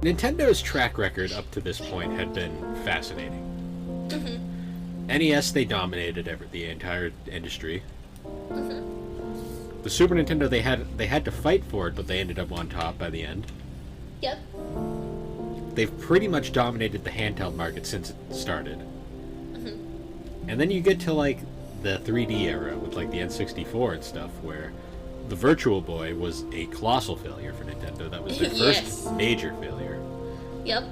Nintendo's track record up to this point had been fascinating. NES, they dominated the entire industry. The Super Nintendo, they had to fight for it, but they ended up on top by the end. Yep. They've pretty much dominated the handheld market since it started. And then you get to like the 3D era with like the N64 and stuff, where the Virtual Boy was a colossal failure for Nintendo. That was their first major failure. Yep.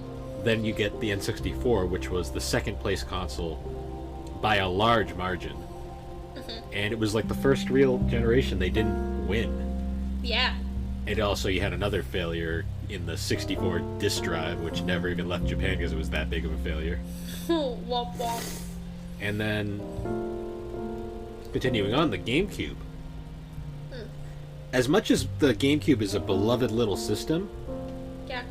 Then you get the N64, which was the second place console by a large margin. And it was like the first real generation they didn't win. Yeah. And also you had another failure in the 64 disk drive, which never even left Japan because it was that big of a failure. Womp womp. And then, continuing on, the GameCube. As much as the GameCube is a beloved little system, yeah,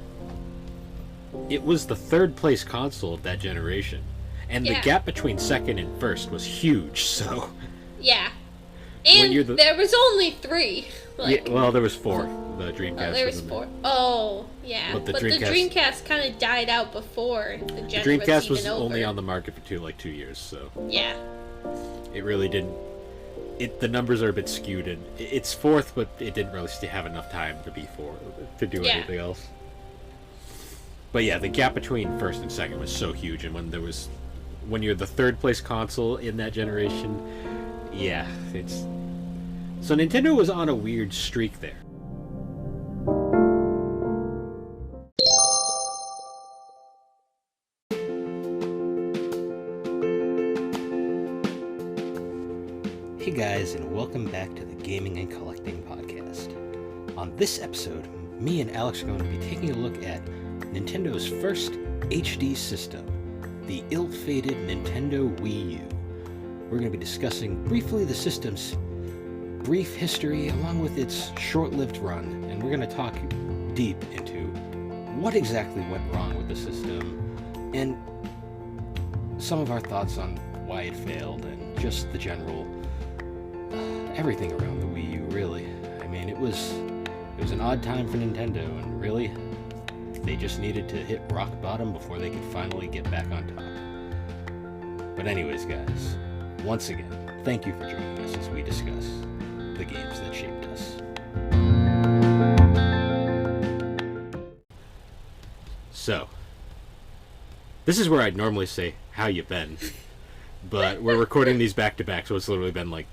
it was the third place console of that generation. And the gap between second and first was huge, so... Yeah. And there was only 3. Like, yeah, well, there was 4. The Dreamcast. Oh, there was 4. Oh, yeah. But the Dreamcast kind of died out before the gen The Dreamcast was over. Only on the market for 2 years, so... Yeah. It really didn't... The numbers are a bit skewed, and it's 4th, but it didn't really have enough time to be to do anything else. But yeah, the gap between first and second was so huge, and when you're the third place console in that generation, yeah, it's... So Nintendo was on a weird streak there. Hey guys, and welcome back to the Gaming and Collecting Podcast. On this episode, me and Alex are going to be taking a look at Nintendo's first HD system, the ill-fated Nintendo Wii U. We're going to be discussing briefly the system's brief history along with its short-lived run, and we're going to talk deep into what exactly went wrong with the system and some of our thoughts on why it failed and just the general everything around the Wii U, really. I mean, it was an odd time for Nintendo, and really, they just needed to hit rock bottom before they could finally get back on top. But anyways, guys, once again, thank you for joining us as we discuss the games that shaped us. So, this is where I'd normally say, how you been? But we're recording these back to back, so it's literally been like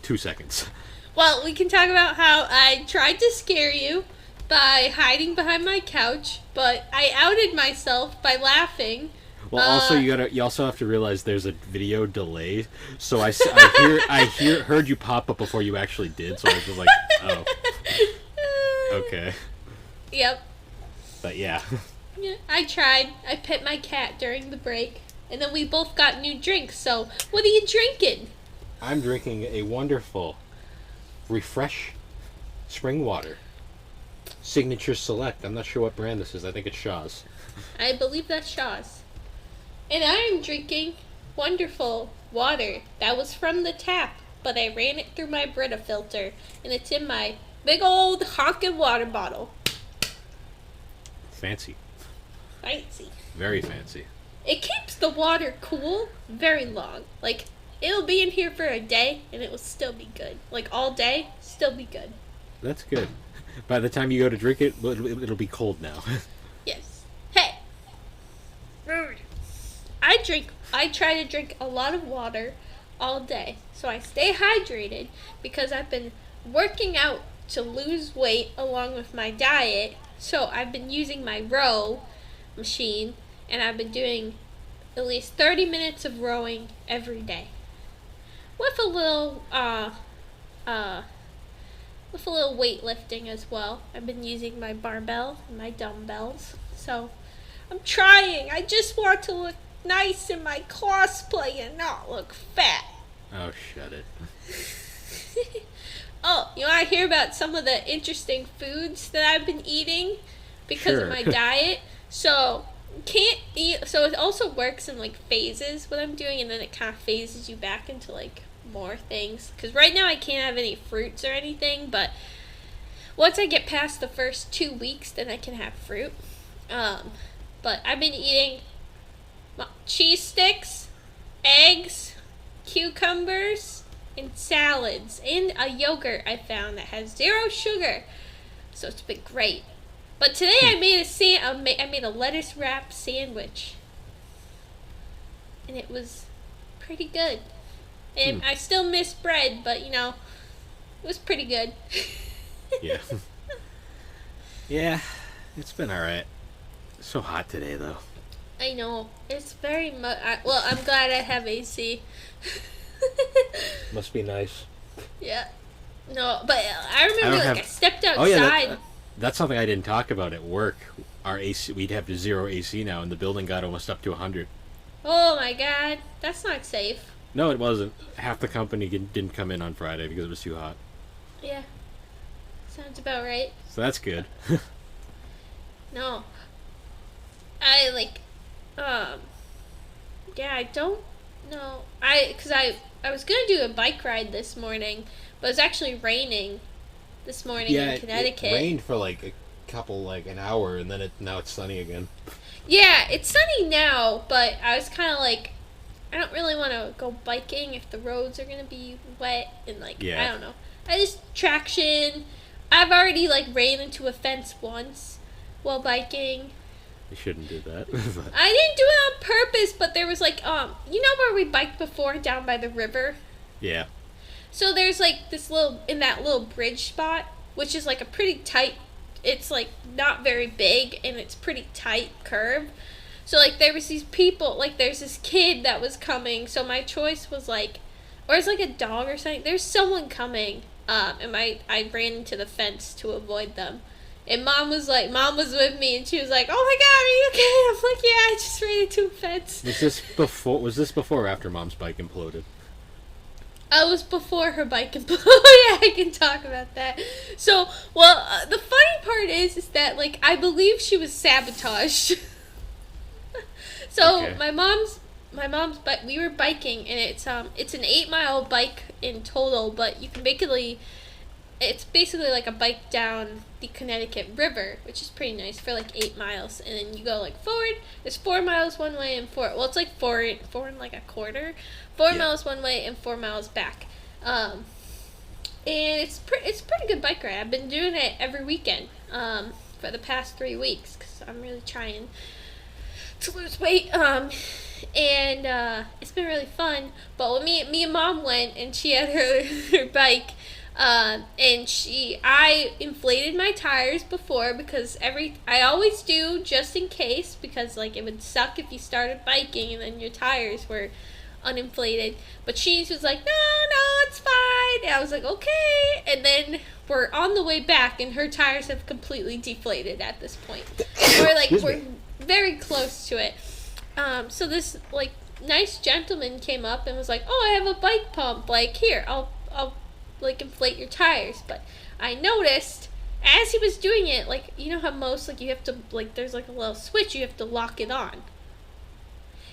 2 seconds. Well, we can talk about how I tried to scare you by hiding behind my couch, but I outed myself by laughing. Well, also you also have to realize there's a video delay, so I heard you pop up before you actually did, so I was just like, oh, okay. Yep. But yeah. Yeah, I tried. I pet my cat during the break, and then we both got new drinks. So, what are you drinking? I'm drinking a wonderful, refresh spring water. Signature Select. I'm not sure what brand this is. I think it's Shaw's. I believe that's Shaw's. And I'm drinking wonderful water that was from the tap, but I ran it through my Brita filter, and it's in my big old honkin' water bottle. Fancy. Fancy. Very fancy. It keeps the water cool very long. Like, it'll be in here for a day, and it will still be good. Like, all day, still be good. That's good. By the time you go to drink it, it'll be cold now. Yes. Hey! Rude. I try to drink a lot of water all day, so I stay hydrated because I've been working out to lose weight along with my diet. So I've been using my row machine, and I've been doing at least 30 minutes of rowing every day. With a little weightlifting as well. I've been using my barbell and my dumbbells. So I'm trying. I just want to look nice in my cosplay and not look fat. Oh, shut it. Oh, you want to hear about some of the interesting foods that I've been eating because of my diet? So, can't eat. So it also works in like phases, what I'm doing, and then it kind of phases you back into like more things. Because right now I can't have any fruits or anything, but once I get past the first 2 weeks, then I can have fruit. But I've been eating cheese sticks, eggs, cucumbers, and salads, and a yogurt I found that has 0 sugar. So it's been great. But today I made a lettuce wrap sandwich, and it was pretty good. And I still miss bread, but it was pretty good. Yeah. Yeah, it's been alright. So hot today, though. I know. It's very much. Well, I'm glad I have AC. Must be nice. Yeah. No, but I remember I stepped outside. Oh, yeah, that's something I didn't talk about at work. Our AC, we'd have to 0 AC now, and the building got almost up to 100. Oh my god, that's not safe. No, it wasn't. Half the company didn't come in on Friday because it was too hot. Yeah. Sounds about right. So that's good. No. I yeah, I don't know. Because I was going to do a bike ride this morning, but it was actually raining this morning in Connecticut. It rained for an hour, and then now it's sunny again. Yeah, it's sunny now, but I was kind of I don't really want to go biking if the roads are going to be wet and I don't know. I just traction. I've already ran into a fence once while biking. You shouldn't do that. I didn't do it on purpose, but there was where we biked before down by the river? Yeah. So there's this little bridge spot, which is a pretty tight, it's not very big and it's pretty tight curve. So there was these people, there's this kid that was coming, so my choice was or it's a dog or something. There's someone coming, and I ran into the fence to avoid them. And mom was with me, and she was like, "Oh my god, are you okay?" I'm like, "Yeah, I just ran into a fence." Was this before or after Mom's bike imploded? It was before her bike imploded. Oh yeah, I can talk about that. So, the funny part is that I believe she was sabotaged. So okay. my mom's bike. We were biking, and it's an 8-mile bike in total, but you can it's basically a bike down the Connecticut River, which is pretty nice for 8 miles, and then you go forward. It's 4 miles one way and 4. Well, it's 4 and a quarter. 4 miles one way and 4 miles back. And it's pretty good bike ride. I've been doing it every weekend for the past 3 weeks because I'm really trying to lose weight. And it's been really fun. But when me and Mom went, and she had her bike. And I inflated my tires before because I always do just in case, because it would suck if you started biking and then your tires were uninflated. But she was like, no, it's fine. And I was like, okay. And then we're on the way back, and her tires have completely deflated at this point. We're very close to it. So this nice gentleman came up and was like, "Oh, I have a bike pump. Here, I'll inflate your tires." But I noticed as he was doing it, you know how most you have to there's a little switch, you have to lock it on.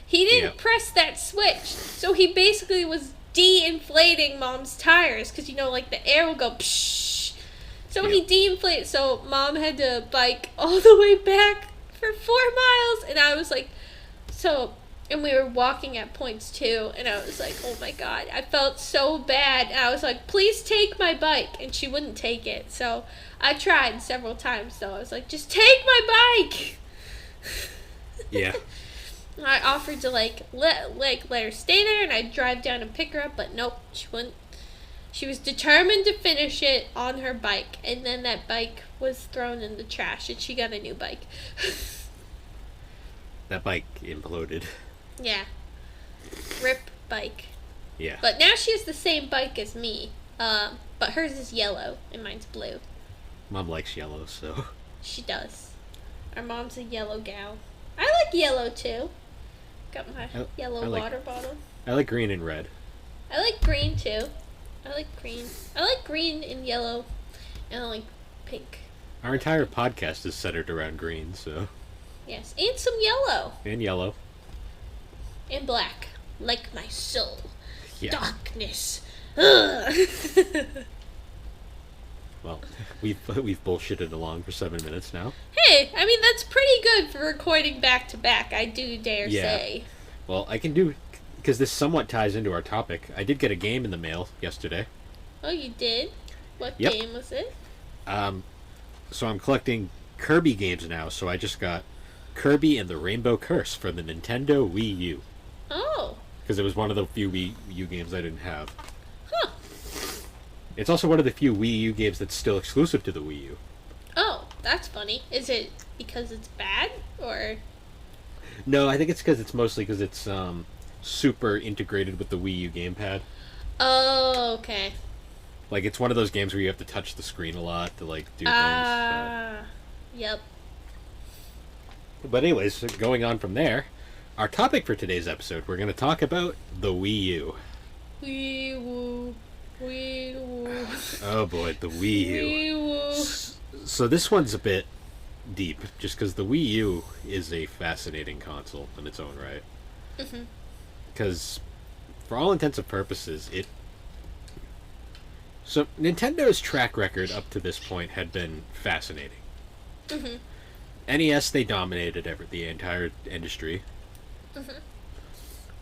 He didn't press that switch, so he basically was de-inflating Mom's tires because the air will go psh. So he de-inflated. So Mom had to bike all the way back for 4 miles, and I was and we were walking at points too, and I was like, oh my god, I felt so bad. And I was like, please take my bike, and she wouldn't take it. So I tried several times, though. I was like, just take my bike. Yeah. I offered to let her stay there, and I'd drive down and pick her up, but nope, she wouldn't. She was determined to finish it on her bike, and then that bike was thrown in the trash, and she got a new bike. That bike imploded. Yeah. RIP bike. Yeah. But now she has the same bike as me. But hers is yellow and mine's blue. Mom likes yellow, so. She does. Our mom's a yellow gal. I like yellow too. Got my yellow water bottle. I like green and red. I like green too. I like green. I like green and yellow. And I like pink. Our entire podcast is centered around green, so. Yes. And some yellow. And yellow. And black. Like my soul. Yeah. Darkness. Ugh. Well, we've bullshitted along for 7 minutes now. Hey, I mean, that's pretty good for recording back to back, I do dare say. Well, I can do, because this somewhat ties into our topic. I did get a game in the mail yesterday. Oh, you did? What Yep. game was it? So I'm collecting Kirby games now, so I just got Kirby and the Rainbow Curse for the Nintendo Wii U. Oh. Because it was one of the few Wii U games I didn't have. Huh. It's also one of the few Wii U games that's still exclusive to the Wii U. Oh, that's funny. Is it because it's bad, or? No, I think it's because it's mostly because it's super integrated with the Wii U gamepad. Oh, okay. Like, it's one of those games where you have to touch the screen a lot to, like, do things. Yep. But anyways, going on from there, our topic for today's episode, we're going to talk about the Wii U. Wee woo. Wee woo. Oh boy, the Wii U. Wee woo. So this one's a bit deep, just because the Wii U is a fascinating console in its own right. Because, for all intents and purposes, So, Nintendo's track record up to this point had been fascinating. NES, they dominated the entire industry.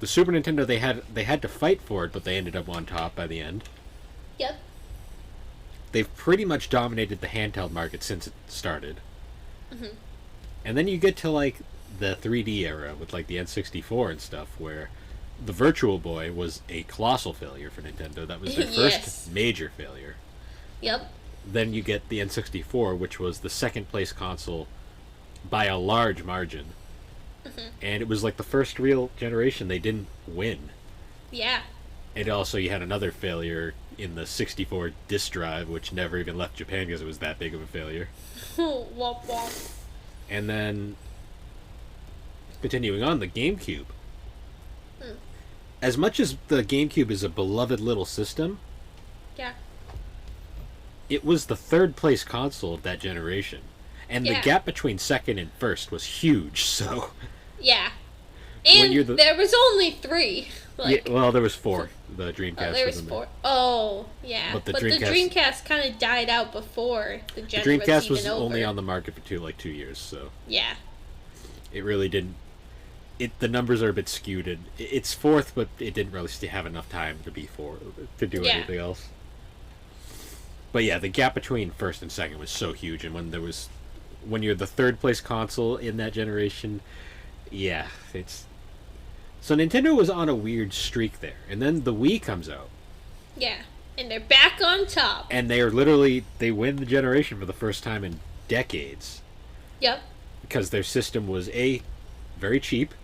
The Super Nintendo, they had to fight for it, but they ended up on top by the end. Yep. They've pretty much dominated the handheld market since it started. And then you get to, like, the 3D era with, like, the N64 and stuff, where the Virtual Boy was a colossal failure for Nintendo. That was their first major failure. Yep. Then you get the N64, which was the second place console by a large margin. And it was like the first real generation they didn't win. Yeah. And also you had another failure in the 64 disk drive, which never even left Japan because it was that big of a failure. Womp womp. And then, continuing on, the GameCube. As much as the GameCube is a beloved little system, Yeah. it was the third place console of that generation. And the gap between second and first was huge, so... Yeah. And there was only 3. Like, yeah, well, there was 4. The Dreamcast there was 4. Oh, yeah. But the Dreamcast kind of died out before the The Dreamcast was over. only on the market for 2 years, so... Yeah. It really didn't... The numbers are a bit skewed. It's 4th, but it didn't really have enough time to be to do anything else. But yeah, the gap between first and second was so huge, and when you're the third place console in that generation, yeah, it's... So Nintendo was on a weird streak there, and then the Wii comes out. Yeah, and they're back on top. And they win the generation for the first time in decades. Yep. Because their system was very cheap,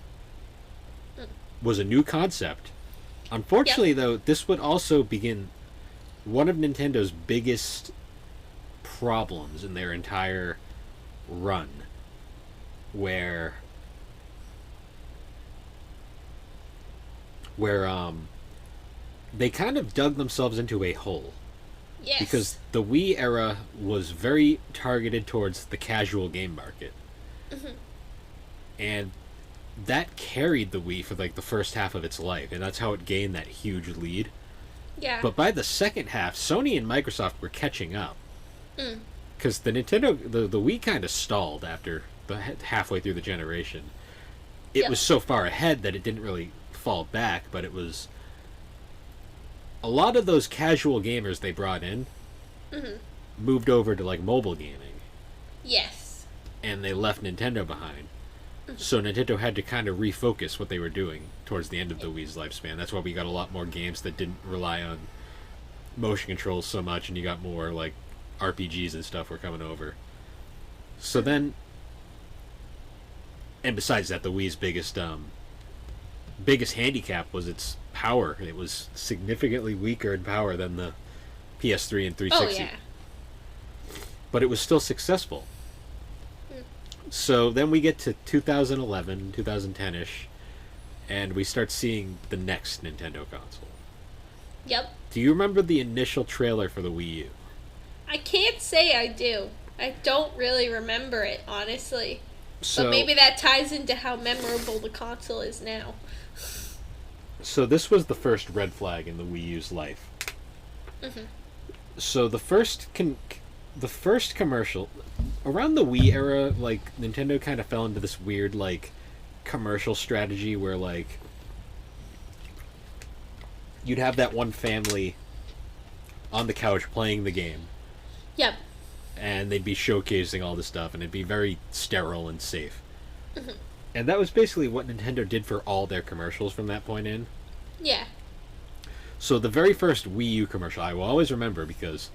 was a new concept. Unfortunately, though, this would also begin one of Nintendo's biggest problems in their entire run, where they kind of dug themselves into a hole. Yes. Because the Wii era was very targeted towards the casual game market. And that carried the Wii for like the first half of its life, and that's how it gained that huge lead. Yeah. But by the second half, Sony and Microsoft were catching up. Because the Wii kind of stalled after halfway through the generation. It was so far ahead that it didn't really fall back, but it was... A lot of those casual gamers they brought in moved over to like mobile gaming. Yes. And they left Nintendo behind. So Nintendo had to kind of refocus what they were doing towards the end of the Wii's lifespan. That's why we got a lot more games that didn't rely on motion controls so much, and you got more like RPGs and stuff were coming over. So then, and besides that, the Wii's biggest handicap was its power. It was significantly weaker in power than the PS3 and 360. Oh, yeah. But it was still successful. So then we get to 2011, 2010-ish, and we start seeing the next Nintendo console. Yep. Do you remember the initial trailer for the Wii U? I can't say I do. I don't really remember it, honestly. So, but maybe that ties into how memorable the console is now. So this was the first red flag in the Wii U's life. So the first the first commercial around the Wii era, like Nintendo kind of fell into this weird like commercial strategy where like you'd have that one family on the couch playing the game. Yep. And they'd be showcasing all this stuff, and it'd be very sterile and safe. Mm-hmm. And that was basically what Nintendo did for all their commercials from that point in. Yeah. So the very first Wii U commercial, I will always remember because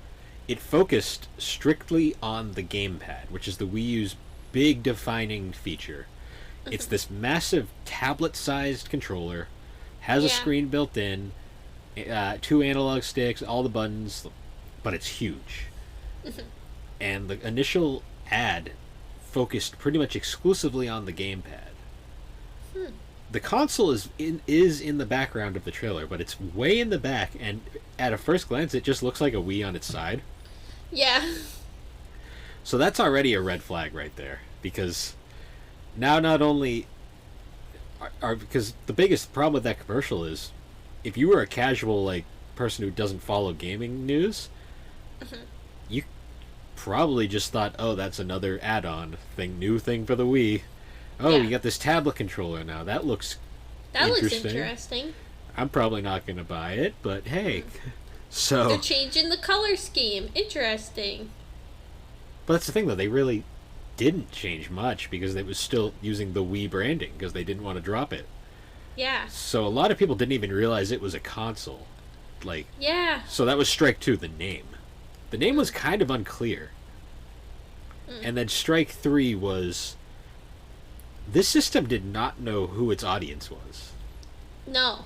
it focused strictly on the gamepad, which is the Wii U's big defining feature. Mm-hmm. It's this massive tablet-sized controller, has a screen built in, 2 analog sticks, all the buttons, but it's huge. Mm-hmm. And the initial ad focused pretty much exclusively on the gamepad. The console is in the background of the trailer, but it's way in the back, and at a first glance, it just looks like a Wii on its side. Yeah. So that's already a red flag right there, because now not only because the biggest problem with that commercial is if you were a casual like person who doesn't follow gaming news, you probably just thought, oh, that's another add-on new thing for the Wii. Oh, you got this tablet controller now. That looks interesting. I'm probably not going to buy it, but hey. So they're changing the color scheme. Interesting. But that's the thing, though. They really didn't change much because it was still using the Wii branding because they didn't want to drop it. Yeah. So a lot of people didn't even realize it was a console. Like, yeah. So that was strike 2, the name. The name was kind of unclear. And then strike 3 was this system did not know who its audience was. No.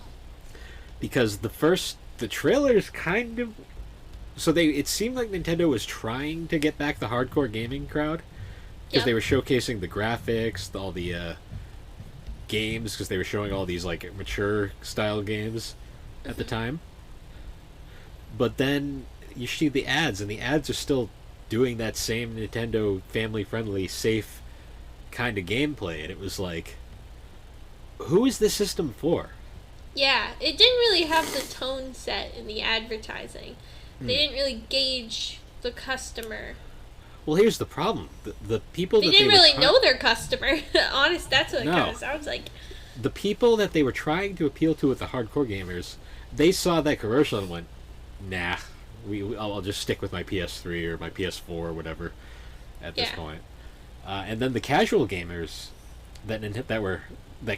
Because the trailers kind of... So it seemed like Nintendo was trying to get back the hardcore gaming crowd. Because they were showcasing the graphics, all the games, because they were showing all these like mature style games at the time. But then you see the ads, and the ads are still doing that same Nintendo family-friendly, safe kind of gameplay, and it was like, who is this system for? Yeah, it didn't really have the tone set in the advertising. They didn't really gauge the customer. Well, here's the problem: the people they didn't really know their customer. Honest, that's what it kind of sounds like. The people that they were trying to appeal to with the hardcore gamers, they saw that commercial and went, "Nah, I'll just stick with my PS3 or my PS4 or whatever." At this point. And then the casual gamers that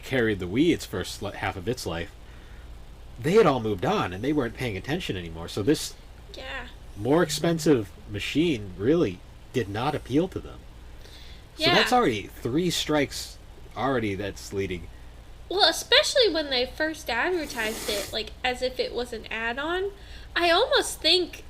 carried the Wii its first half of its life, they had all moved on and they weren't paying attention anymore. So this more expensive machine really did not appeal to them. So that's already 3 strikes already that's leading. Well, especially when they first advertised it, like as if it was an add-on, I almost think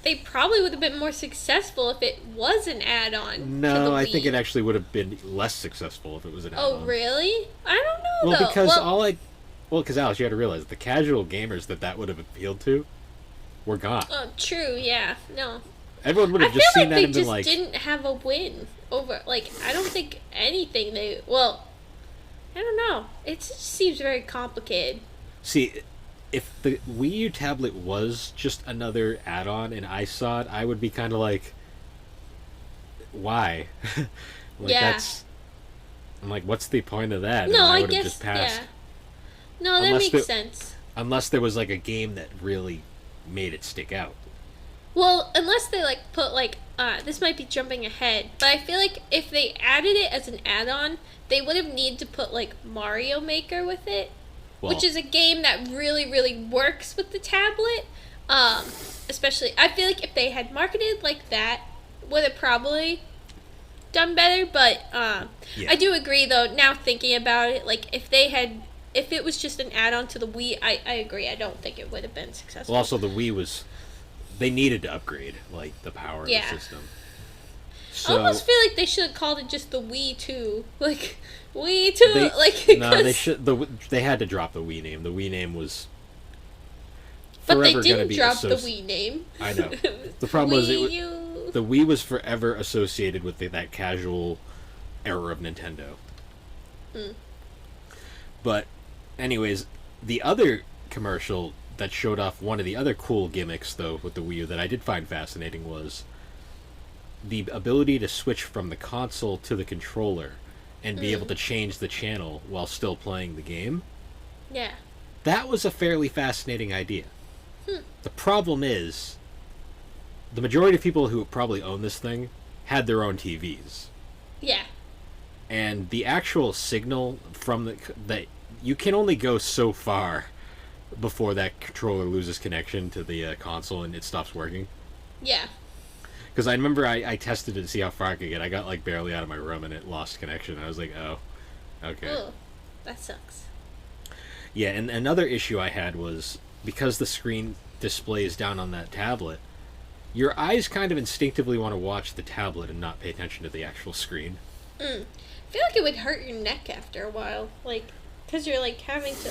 they probably would have been more successful if it was an add-on. No, I think it actually would have been less successful if it was an add-on. Oh, really? I don't know, well, though. Because Alex, you had to realize the casual gamers that would have appealed to were gone. Oh, true, yeah. No. Everyone would have just seen that and been like... I feel like they just didn't have a win over... Like, I don't think anything they... Well, I don't know. It just seems very complicated. See... If the Wii U tablet was just another add-on and I saw it, I would be kind of like, why? I'm like, what's the point of that? No, I would have just passed. No, that makes sense. Unless there was like a game that really made it stick out. Well, unless they put this might be jumping ahead, but I feel like if they added it as an add-on, they would have needed to put Mario Maker with it. Well, which is a game that really, really works with the tablet. Especially, I feel like if they had marketed like that, would have probably done better. But I do agree, though, now thinking about it, if it was just an add-on to the Wii, I agree. I don't think it would have been successful. Well, also, the Wii they needed to upgrade, the power of the system. So, I almost feel like they should have called it just the Wii 2. Wii 2, No, they should. They had to drop the Wii name. The Wii name was. But they didn't drop the Wii name. I know. The problem was the Wii was forever associated with that casual era of Nintendo. But, anyways, the other commercial that showed off one of the other cool gimmicks, though, with the Wii U that I did find fascinating was the ability to switch from the console to the controller and be able to change the channel while still playing the game, Yeah. that was a fairly fascinating idea. The problem is, the majority of people who probably own this thing had their own TVs. Yeah. And the actual signal from that you can only go so far before that controller loses connection to the console and it stops working. Yeah. Because I remember I tested it to see how far I could get. I got like barely out of my room and it lost connection. I was like, oh, okay. Ugh, that sucks. Yeah, and another issue I had was because the screen displays down on that tablet, your eyes kind of instinctively want to watch the tablet and not pay attention to the actual screen. I feel like it would hurt your neck after a while, like, because you're like having to.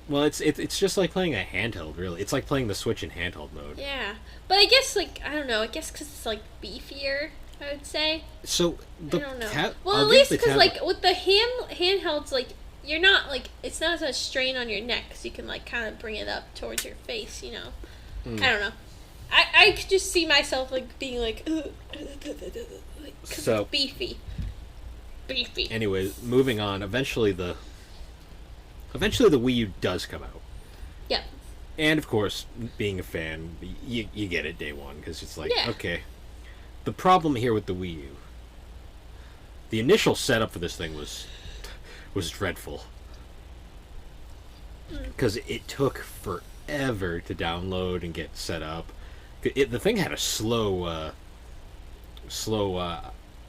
Well, it's just like playing a handheld, really. It's like playing the Switch in handheld mode. Yeah, but I guess like I don't know. I guess because it's like beefier, I would say. So I don't know. Well, at least because like with the handhelds, like you're not like it's not as much strain on your neck, because you can like kind of bring it up towards your face. You know. I don't know. I could just see myself like being like, because so, it's beefy. Beefy. Anyway, moving on. Eventually the Wii U does come out. Yeah. And of course, being a fan, you get it day one because it's like, okay. The problem here with the Wii U, the initial setup for this thing was dreadful because it took forever to download and get set up. The thing had a slow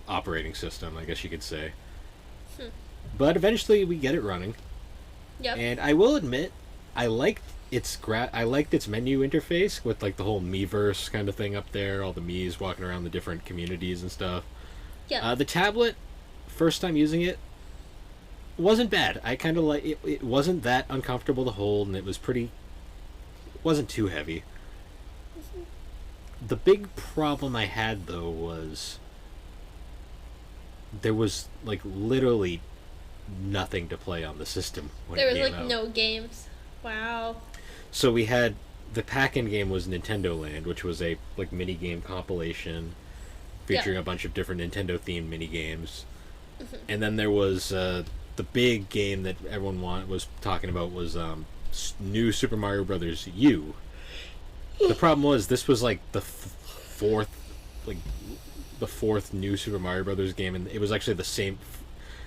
operating system, I guess you could say. But eventually, we get it running. Yep. And I will admit, I liked its menu interface with like the whole Miiverse kind of thing up there, all the Miis walking around the different communities and stuff. Yeah. The tablet, first time using it, wasn't bad. I kind of like it. It wasn't that uncomfortable to hold, and it wasn't too heavy. The big problem I had though was there was like literally nothing to play on the system when there it was came like out. no games. Wow. So we had the pack-in game was Nintendo Land, which was a like mini game compilation featuring a bunch of different Nintendo themed mini games. And then there was the big game that everyone was talking about was new Super Mario Brothers U. The problem was this was like the fourth new Super Mario Brothers game, and it was actually the same.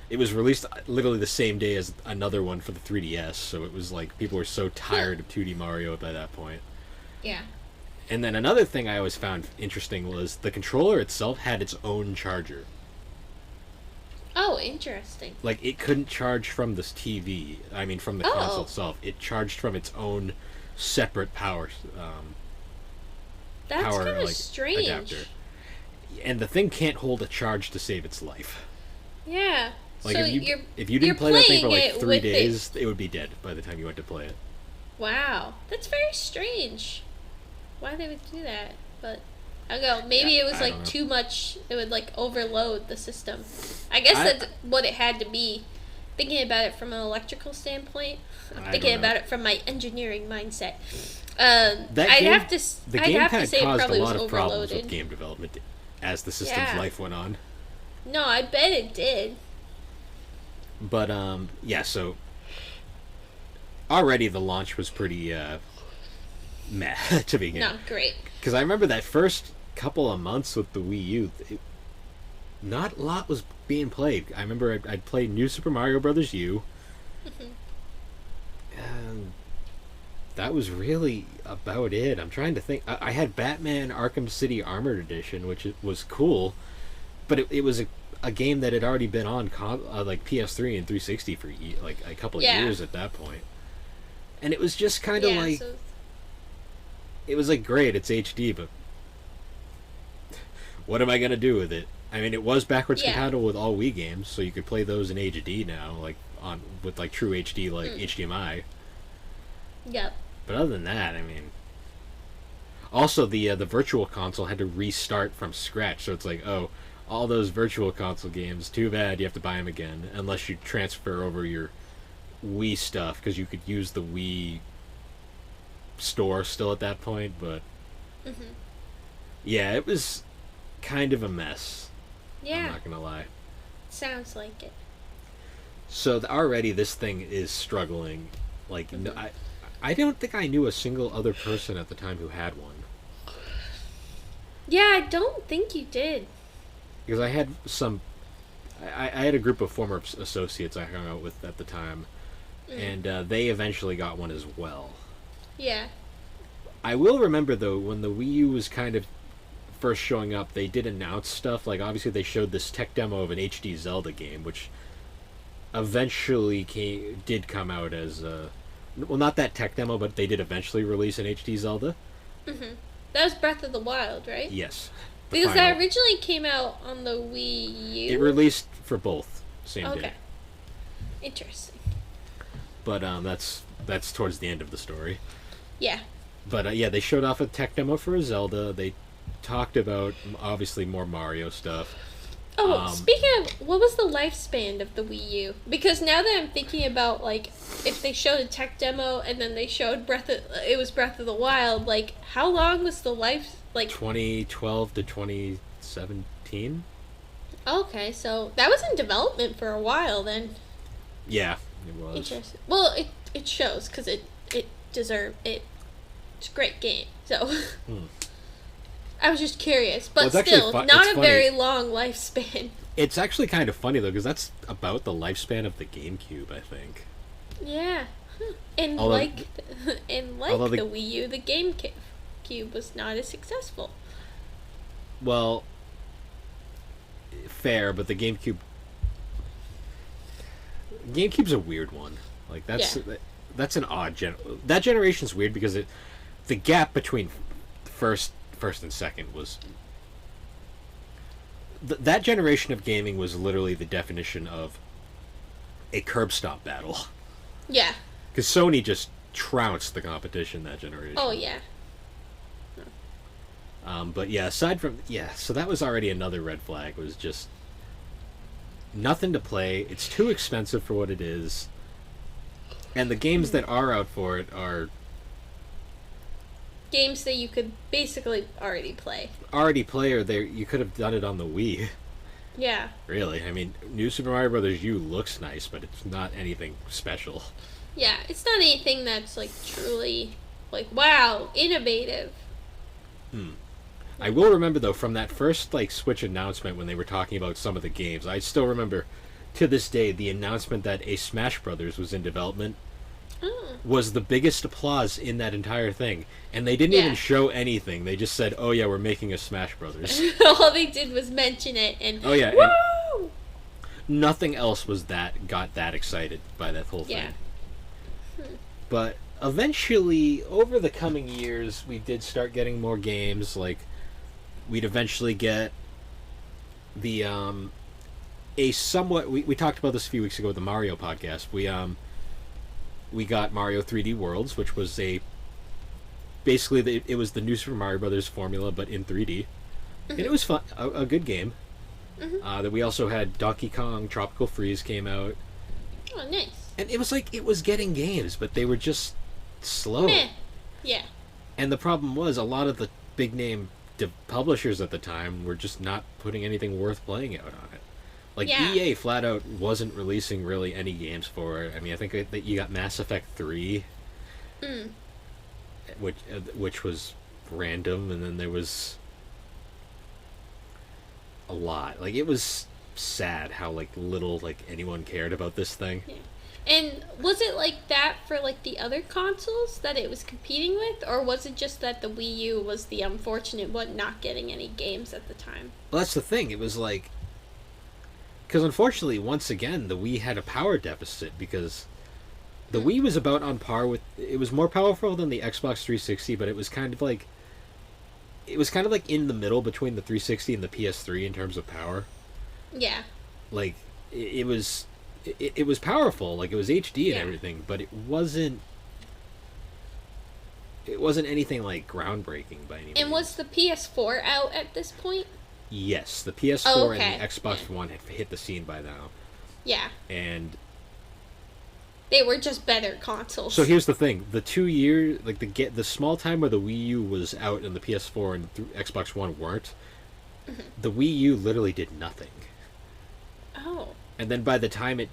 It was released literally the same day as another one for the 3DS, so it was like people were so tired of 2D Mario by that point. Yeah. And then another thing I always found interesting was the controller itself had its own charger. Oh, interesting. Like, it couldn't charge from this TV. I mean, from the console itself. It charged from its own separate power. That's kind of strange. Adapter. And the thing can't hold a charge to save its life. Yeah. Like, so if you didn't play that thing for like 3 days, it would be dead by the time you went to play it. Wow. That's very strange. Why they would do that? But I go, maybe it was like too much. It would like overload the system. I guess that's what it had to be. Thinking about it from an electrical standpoint, I'm thinking about it from my engineering mindset. I'd have to say it probably was overloaded. The game caused a lot of problems with game development as the system's life went on. No, I bet it did. But yeah, so already the launch was pretty meh to begin. Not great. Because I remember that first couple of months with the Wii U, not a lot was being played. I remember I'd played New Super Mario Brothers U, and that was really about it. I'm trying to think. I had Batman Arkham City Armored Edition, which was cool, but it was a game that had already been on like PS3 and 360 for like a couple of years at that point. And it was just kind of like... So... It was like, great, it's HD, but what am I going to do with it? I mean, it was backwards compatible with all Wii games, so you could play those in HD now, like with like true HD, like HDMI. Yep. But other than that, I mean... Also, the Virtual Console had to restart from scratch, so it's like, oh, all those Virtual Console games, too bad, you have to buy them again, unless you transfer over your Wii stuff, because you could use the Wii store still at that point, but... Yeah, it was kind of a mess. Yeah. I'm not gonna lie. Sounds like it. So already this thing is struggling. Like, no, I don't think I knew a single other person at the time who had one. Yeah, I don't think you did. Because I had I had a group of former associates I hung out with at the time, and they eventually got one as well. Yeah. I will remember, though, when the Wii U was kind of first showing up, they did announce stuff. Like, obviously they showed this tech demo of an HD Zelda game, which eventually did come out as well, not that tech demo, but they did eventually release an HD Zelda. Mm-hmm. That was Breath of the Wild, right? Yes. Because that originally came out on the Wii U. It released for both same day. Okay. Interesting. But that's towards the end of the story. Yeah. But yeah, they showed off a tech demo for a Zelda. They talked about obviously more Mario stuff. Oh, speaking of, what was the lifespan of the Wii U? Because now that I'm thinking about, like, if they showed a tech demo and then they showed Breath of the Wild, like, how long was the life, like... 2012 to 2017? Okay, so that was in development for a while then. Yeah, it was. Interesting. Well, it shows, because it deserved it. It's a great game, so... I was just curious, but well, still, not a funny. very long lifespan. It's actually kind of funny, though, because that's about the lifespan of the GameCube, I think. Yeah. And although, the Wii U, the GameCube was not as successful. Well, fair, but the GameCube's a weird one. Like, that's an odd that generation's weird because the gap between first and second was that generation of gaming was literally the definition of a curb stop battle. Yeah. Because Sony just trounced the competition that generation. Oh yeah. But yeah, aside from so that was already another red flag. Was just nothing to play. It's too expensive for what it is, and the games that are out for it are games that you could basically already play. Or you could have done it on the Wii. Yeah. Really, I mean, New Super Mario Bros. U looks nice, but it's not anything special. Yeah, it's not anything that's like truly like wow, innovative. I will remember though from that first like Switch announcement when they were talking about some of the games. I still remember to this day the announcement that a Smash Brothers was in development. Was the biggest applause in that entire thing, and they didn't even show anything. They just said, "Oh yeah, we're making a Smash Brothers." All they did was mention it, and woo! And nothing else got that excited by that whole thing. Yeah. But eventually, over the coming years, we did start getting more games. Like we'd eventually get the a somewhat. We talked about this a few weeks ago with the Mario podcast. We got Mario 3D Worlds, which was basically it was the new Super Mario Brothers formula, but in 3D, and it was fun, a good game. That we also had Donkey Kong Tropical Freeze came out. Oh, nice! And it was like it was getting games, but they were just slow. Meh. Yeah. And the problem was a lot of the big name publishers at the time were just not putting anything worth playing out on it. Like, EA flat out wasn't releasing really any games for it. I mean, I think that you got Mass Effect 3, which was random, and then there was a lot. Like, it was sad how, like, little, like, anyone cared about this thing. Yeah. And was it like that for, like, the other consoles that it was competing with? Or was it just that the Wii U was the unfortunate one not getting any games at the time? Well, that's the thing. It was like... Because unfortunately, once again, the Wii had a power deficit because the Wii was about on par with... It was more powerful than the Xbox 360, but it was kind of like... It was kind of like in the middle between the 360 and the PS3 in terms of power. Yeah. Like, it was powerful. Like, it was HD and everything, but it wasn't... It wasn't anything, like, groundbreaking by any means. And was the PS4 out at this point? Yes, the PS4 and the Xbox One had hit the scene by now. Yeah. And they were just better consoles. So here's the thing: the 2 years, like the small time where the Wii U was out and the PS4 and Xbox One weren't, the Wii U literally did nothing. Oh. And then by the time it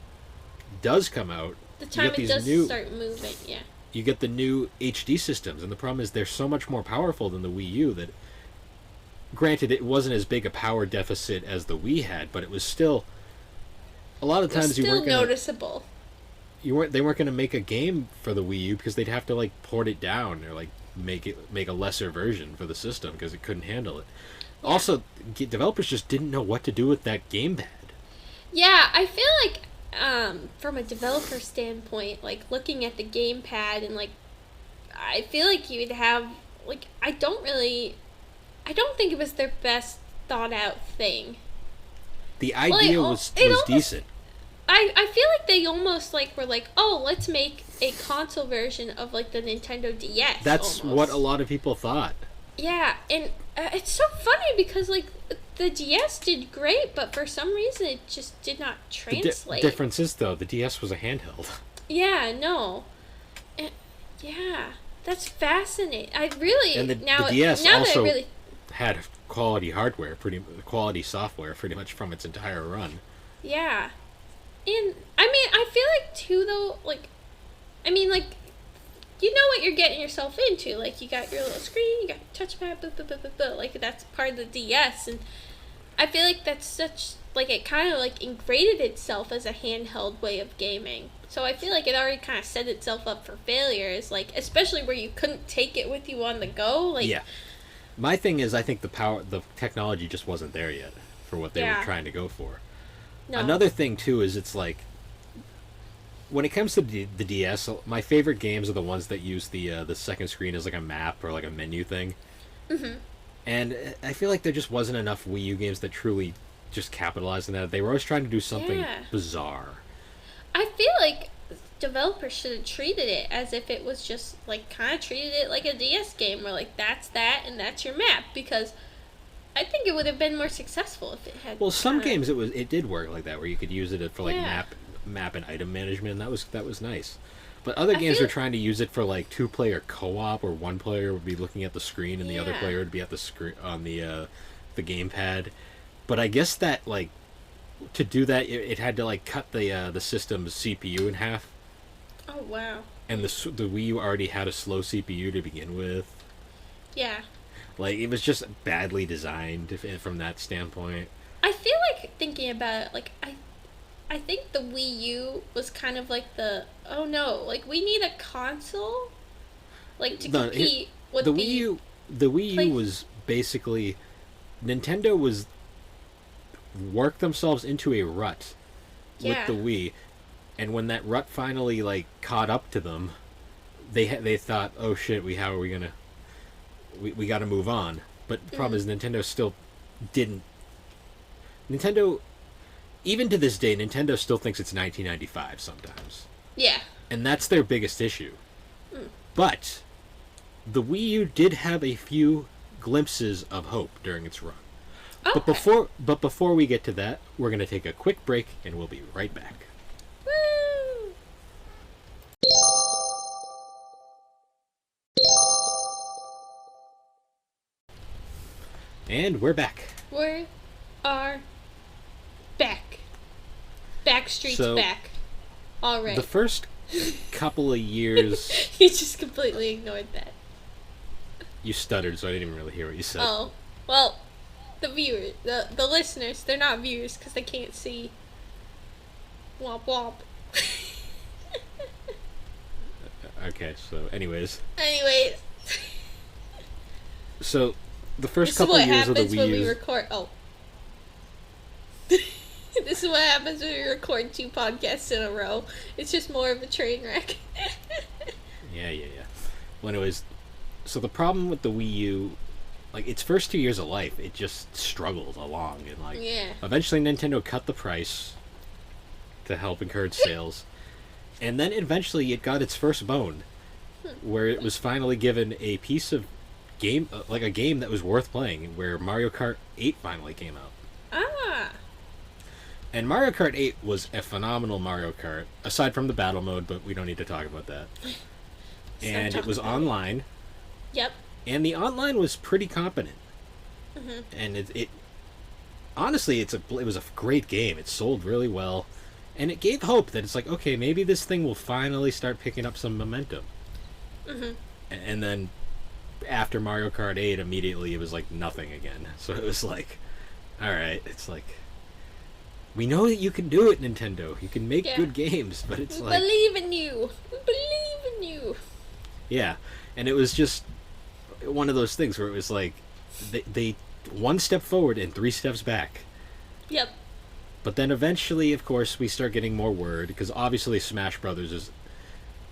does come out, The time it does start moving, yeah. You get the new HD systems, and the problem is they're so much more powerful than the Wii U that, granted, it wasn't as big a power deficit as the Wii had, but it was still, a lot of times you weren't gonna, noticeable. They weren't going to make a game for the Wii U because they'd have to like port it down or like make a lesser version for the system because it couldn't handle it. Yeah. Also, developers just didn't know what to do with that gamepad. Yeah, I feel like from a developer standpoint, like looking at the gamepad and like, I feel like you'd have like I don't think it was their best thought out thing. The idea was decent. I feel like they almost like were like, oh, let's make a console version of like the Nintendo DS. That's almost what a lot of people thought. Yeah, and it's so funny because like the DS did great, but for some reason it just did not translate. The difference is though, the DS was a handheld. Yeah, no. Yeah, that's fascinating. I really and the DS also had quality hardware, quality software, pretty much from its entire run. Yeah. And, I mean, I feel like, too, though, like, I mean, like, you know what you're getting yourself into. Like, you got your little screen, you got your touchpad, blah, blah, blah, blah, blah. Like, that's part of the DS. And I feel like that's such, like, it kind of, like, ingrained itself as a handheld way of gaming. So I feel like it already kind of set itself up for failures, like, especially where you couldn't take it with you on the go. Like, yeah. My thing is, I think the technology just wasn't there yet for what they were trying to go for. No. Another thing, too, is it's like, when it comes to the DS, my favorite games are the ones that use the second screen as like a map or like a menu thing. Mm-hmm. And I feel like there just wasn't enough Wii U games that truly just capitalized on that. They were always trying to do something bizarre. I feel like developers should have treated it as if it was just, like, kind of treated it like a DS game where, like, that's that and that's your map, because I think it would have been more successful if it had. Well, some games it did work like that, where you could use it for like map and item management. And that was nice. But other games were trying to use it for like 2-player co-op, or one player would be looking at the screen and the other player would be at the screen on the gamepad. But I guess that like to do that, it had to like cut the system's CPU in half. Oh wow! And the Wii U already had a slow CPU to begin with. Yeah. Like, it was just badly designed from that standpoint. I feel like, thinking about it, like, I think the Wii U was kind of like oh no, like, we need a console, like, to compete with the Wii U. The Wii U was basically, Nintendo was worked themselves into a rut with the Wii, and when that rut finally, like, caught up to them, they thought, oh shit, how are we gonna... We got to move on. But the problem is Nintendo still didn't... Nintendo, even to this day, Nintendo still thinks it's 1995 sometimes. Yeah. And that's their biggest issue. But the Wii U did have a few glimpses of hope during its run. Okay. But before we get to that, we're going to take a quick break, and we'll be right back. Woo! And we're back. We are back. Backstreet's back. All right. The first couple of years... You just completely ignored that. You stuttered, so I didn't even really hear what you said. Oh. Well, the viewers, the listeners, they're not viewers because they can't see. Womp womp. Okay, so anyways. So... The first couple of years of the Wii U. This is what happens when we record. Oh. This is what happens when we record 2 podcasts in a row. It's just more of a train wreck. Yeah. Well, anyways, so the problem with the Wii U, like, its first 2 years of life, it just struggled along. And, like, eventually Nintendo cut the price to help encourage sales. And then eventually it got its first bone, where it was finally given a piece of game, like a game that was worth playing, where Mario Kart 8 finally came out. And Mario Kart 8 was a phenomenal Mario Kart, aside from the battle mode, but we don't need to talk about that. And it was online. Yep. And the online was pretty competent. Mm-hmm. And honestly, it was a great game. It sold really well, and it gave hope that it's like, okay, maybe this thing will finally start picking up some momentum. Mm-hmm. And then after Mario Kart 8, immediately it was like nothing again. So it was like, all right, it's like, we know that you can do it, Nintendo. You can make good games, but it's we like, believe in you. We believe in you. Yeah, and it was just one of those things where it was like they one step forward and three steps back. Yep. But then eventually, of course, we start getting more word because obviously Smash Brothers is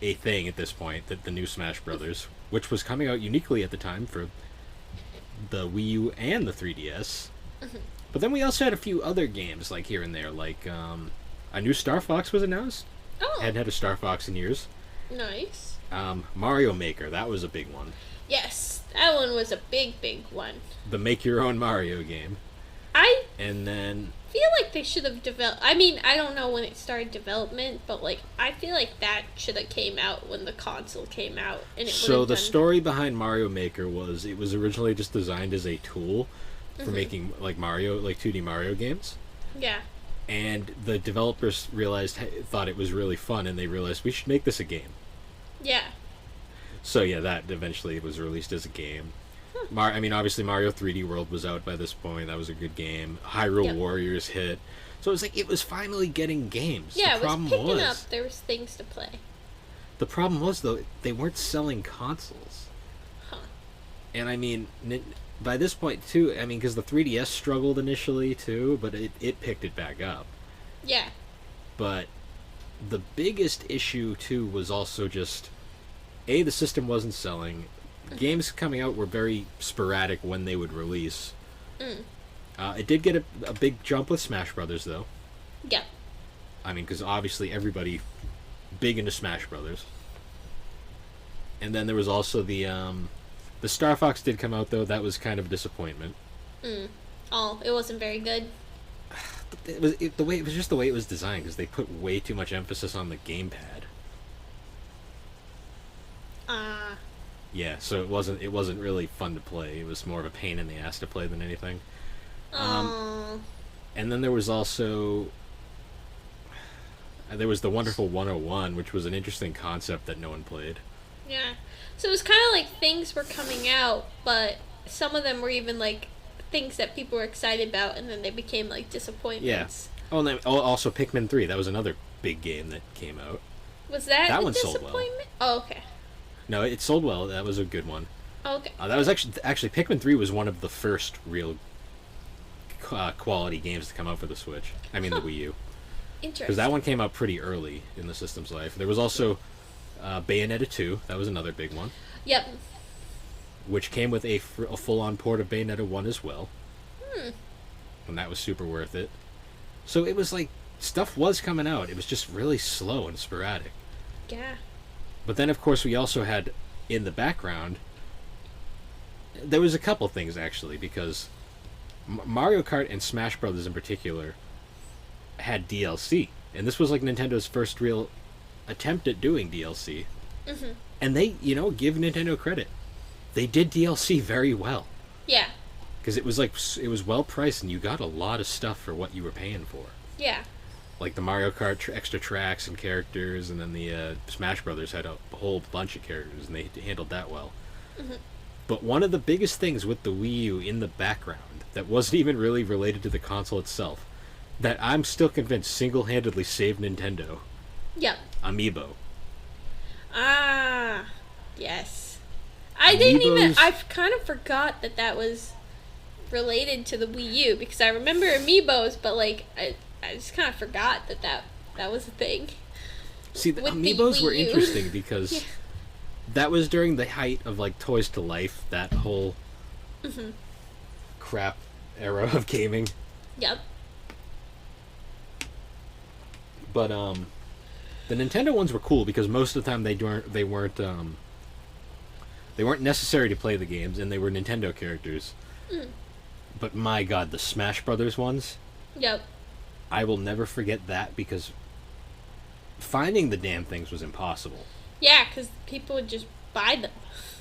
a thing at this point. That the new Smash Brothers, which was coming out uniquely at the time for the Wii U and the 3DS. Mm-hmm. But then we also had a few other games like here and there, like a new Star Fox was announced. Oh. Hadn't had a Star Fox in years. Nice. Mario Maker, that was a big one. Yes, that one was a big one. The make your own Mario game. And then feel like they should have developed. I mean, I don't know when it started development, but like I feel like that should have came out when the console came out. And so the story behind Mario Maker was it was originally just designed as a tool for making like 2D Mario games. Yeah. And the developers thought it was really fun, and they realized we should make this a game. Yeah. So yeah, that eventually was released as a game. I mean, obviously Mario 3D World was out by this point. That was a good game. Hyrule Warriors hit. So it was like it was finally getting games. Yeah, it was picking up. There was things to play. The problem was though they weren't selling consoles. Huh. And I mean, by this point too, I mean, because the 3DS struggled initially too, but it picked it back up. Yeah. But the biggest issue too was also just the system wasn't selling. Games coming out were very sporadic when they would release. It did get a big jump with Smash Brothers though. Yeah. I mean, because obviously everybody big into Smash Brothers. And then there was also the Star Fox did come out though. That was kind of a disappointment. Oh, it wasn't very good. It was just the way it was designed because they put way too much emphasis on the gamepad. Yeah, so it wasn't really fun to play. It was more of a pain in the ass to play than anything. And then there was also the Wonderful 101, which was an interesting concept that no one played. Yeah. So it was kind of like things were coming out, but some of them were even like things that people were excited about, and then they became like disappointments. Yeah. Oh, and then also Pikmin 3. That was another big game that came out. Was that one disappointment? sold well. Oh, okay. No, it sold well. That was a good one. Okay. That was actually Pikmin 3 was one of the first real quality games to come out for the Switch. I mean the Wii U. Interesting. Because that one came out pretty early in the system's life. There was also Bayonetta 2. That was another big one. Yep. Which came with a full-on port of Bayonetta 1 as well. And that was super worth it. So it was like, stuff was coming out. It was just really slow and sporadic. Yeah. But then, of course, we also had, in the background, there was a couple things, actually, because Mario Kart and Smash Brothers in particular had DLC. And this was like Nintendo's first real attempt at doing DLC. And they, give Nintendo credit. They did DLC very well. Yeah. Because it was well priced, and you got a lot of stuff for what you were paying for. Yeah. Like the Mario Kart extra tracks and characters, and then the Smash Brothers had a whole bunch of characters, and they handled that well. But one of the biggest things with the Wii U in the background that wasn't even really related to the console itself, that I'm still convinced single-handedly saved Nintendo. Yep. Amiibo. Ah, yes. I've kind of forgot that was related to the Wii U, because I remember Amiibos, but like, I just kind of forgot that was a thing. See, the Amiibos were interesting because that was during the height of like Toys to Life, that whole crap era of gaming. Yep. But the Nintendo ones were cool because most of the time they weren't necessary to play the games, and they were Nintendo characters. But my God, the Smash Brothers ones. Yep. I will never forget that because finding the damn things was impossible. Yeah, because people would just buy them.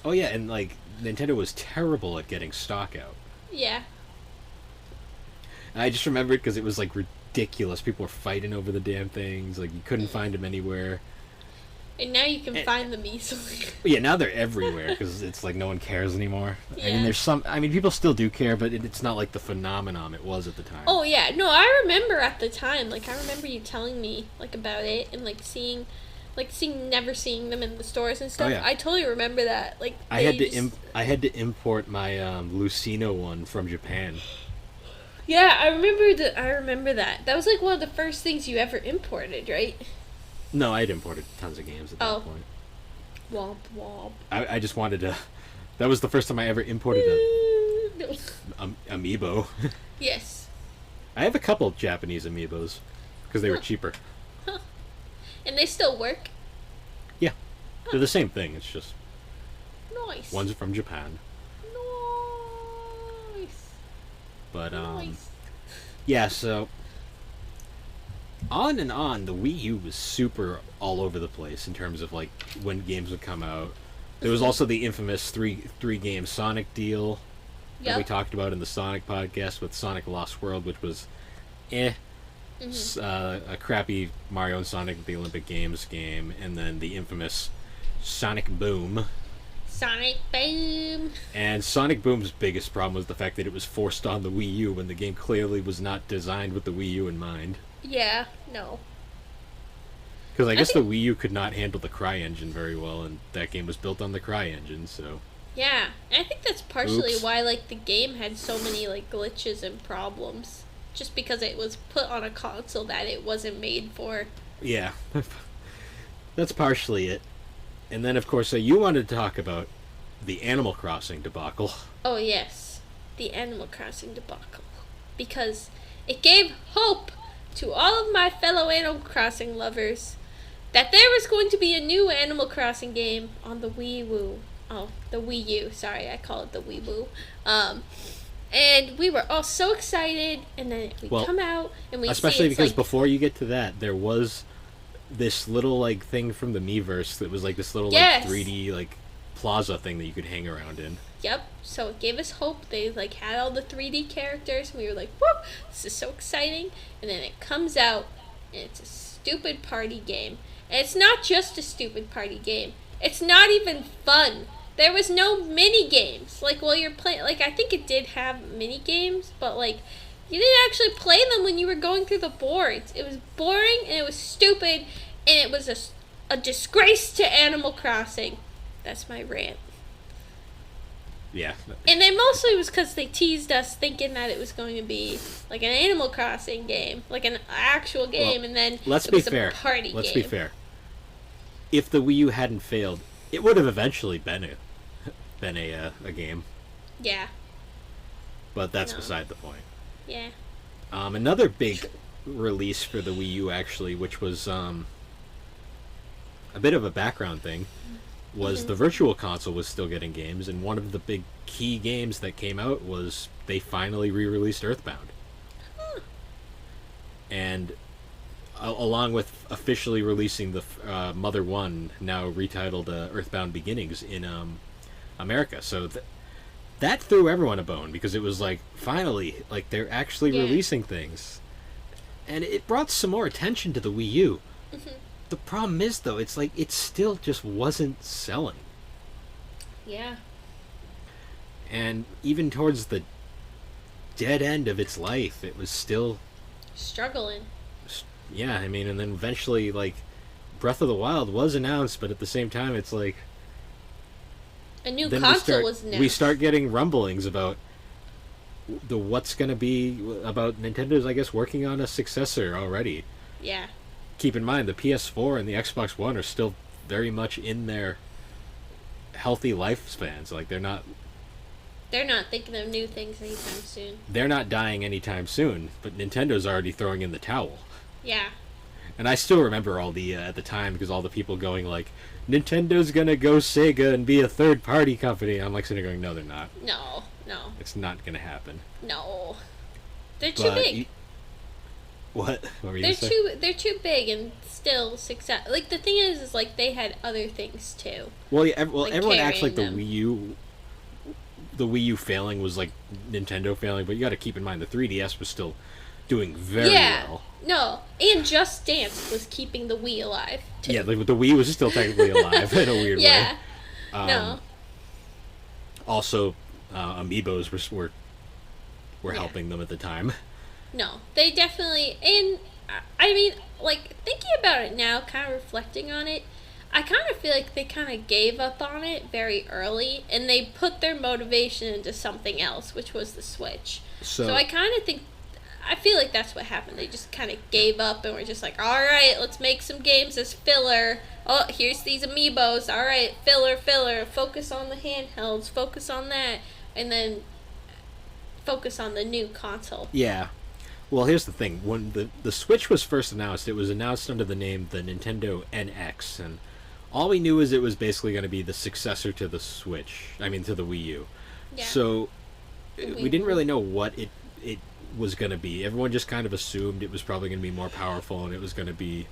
Oh yeah, and like Nintendo was terrible at getting stock out. Yeah. I just remembered because it was like ridiculous. People were fighting over the damn things. Like you couldn't find them anywhere. And now you can find them easily. Yeah, now they're everywhere because it's like no one cares anymore. Yeah. I mean, there's some. I mean, people still do care, but it's not like the phenomenon it was at the time. Oh yeah, no, I remember at the time. Like I remember you telling me like about it and like seeing never seeing them in the stores and stuff. Oh, yeah. I totally remember that. Like I had to import my Lucino one from Japan. Yeah, I remember that. That was like one of the first things you ever imported, right? No, I had imported tons of games at that point. Womp womp. I just wanted to. That was the first time I ever imported amiibo. Yes. I have a couple of Japanese amiibos because they were cheaper. Huh. And they still work? Yeah. They're the same thing. It's just nice. one's from Japan. Nice. But nice. yeah, so on and on, the Wii U was super all over the place in terms of like when games would come out. There was also the infamous three game Sonic deal that we talked about in the Sonic podcast with Sonic Lost World, which was a crappy Mario and Sonic at the Olympic Games game, and then the infamous Sonic Boom. Sonic Boom. And Sonic Boom's biggest problem was the fact that it was forced on the Wii U when the game clearly was not designed with the Wii U in mind. Yeah, no. Because I guess the Wii U could not handle the Cry engine very well, and that game was built on the Cry engine, so... Yeah, and I think that's partially why, like, the game had so many, like, glitches and problems. Just because it was put on a console that it wasn't made for. Yeah. That's partially it. And then, of course, you wanted to talk about the Animal Crossing debacle. Oh, yes. The Animal Crossing debacle. Because it gave hope to all of my fellow Animal Crossing lovers that there was going to be a new Animal Crossing game on the Wii U. Oh, the Wii U. Sorry, I call it the Wii U. And we were all so excited, and then we come out, and we especially see because like, before you get to that, there was this little, like, thing from the Miiverse that was, like, this little, like, 3D, like, plaza thing that you could hang around in. Yep, so it gave us hope. They, like, had all the 3D characters, and we were like, whoop, this is so exciting. And then it comes out, and it's a stupid party game. And it's not just a stupid party game. It's not even fun. There was no mini games. Like, while you're playing, like, I think it did have mini games, but, like, you didn't actually play them when you were going through the boards. It was boring, and it was stupid, and it was a disgrace to Animal Crossing. That's my rant. Yeah. And then mostly it was because they teased us thinking that it was going to be, like, an Animal Crossing game, like an actual game, and then let's it be was fair. a party game. Let's be fair. If the Wii U hadn't failed, it would have eventually been a game. Yeah. But that's beside the point. Yeah. Another big release for the Wii U, actually, which was a bit of a background thing, was the Virtual Console was still getting games, and one of the big key games that came out was they finally re-released Earthbound. Huh. And along with officially releasing the Mother 1, now retitled Earthbound Beginnings in America. So that threw everyone a bone, because it was like, finally, like, they're actually releasing things. And it brought some more attention to the Wii U. The problem is, though, it's like, it still just wasn't selling. Yeah. And even towards the dead end of its life, it was still... struggling. Yeah, I mean, and then eventually, like, Breath of the Wild was announced, but at the same time, it's like... A new console was announced. We start getting rumblings about what's going to be... about Nintendo's, I guess, working on a successor already. Yeah. Keep in mind, the PS4 and the Xbox One are still very much in their healthy lifespans. Like, they're not thinking of new things anytime soon. They're not dying anytime soon, but Nintendo's already throwing in the towel. Yeah. And I still remember all the, at the time, because all the people going like, Nintendo's gonna go Sega and be a third-party company. I'm like sitting there going, no, they're not. No. It's not gonna happen. No. They're too big. What were you saying? They're too big and still success. Like, the thing is like, they had other things, too. Well, yeah, everyone acts like them. the Wii U the Wii U failing was like Nintendo failing, but you got to keep in mind the 3DS was still doing very well. No, and Just Dance was keeping the Wii alive. Too. Yeah, the Wii was still technically alive in a weird way. Yeah. No. Also, amiibos were helping them at the time. No, they definitely, and I mean, like, thinking about it now, kind of reflecting on it, I kind of feel like they kind of gave up on it very early, and they put their motivation into something else, which was the Switch. So I kind of think, I feel like that's what happened. They just kind of gave up and were just like, all right, let's make some games as filler. Oh, here's these amiibos. All right, filler. Focus on the handhelds. Focus on that. And then focus on the new console. Yeah. Well, here's the thing. When the Switch was first announced, it was announced under the name the Nintendo NX, and all we knew is it was basically going to be the successor to the Switch. I mean, to the Wii U. Yeah. So we didn't really know what it was going to be. Everyone just kind of assumed it was probably going to be more powerful, and it was going to be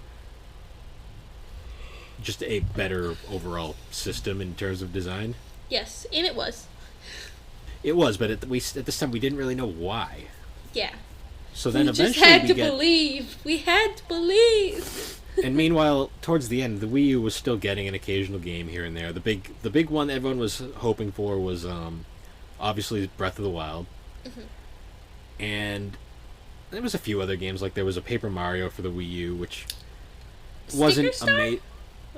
just a better overall system in terms of design. Yes, and it was. It was, but at this time we didn't really know why. Yeah. So then we eventually just had to believe. We had to believe. And meanwhile, towards the end, the Wii U was still getting an occasional game here and there. The big one everyone was hoping for was obviously Breath of the Wild. Mm-hmm. And there was a few other games, like there was a Paper Mario for the Wii U, which wasn't amazing.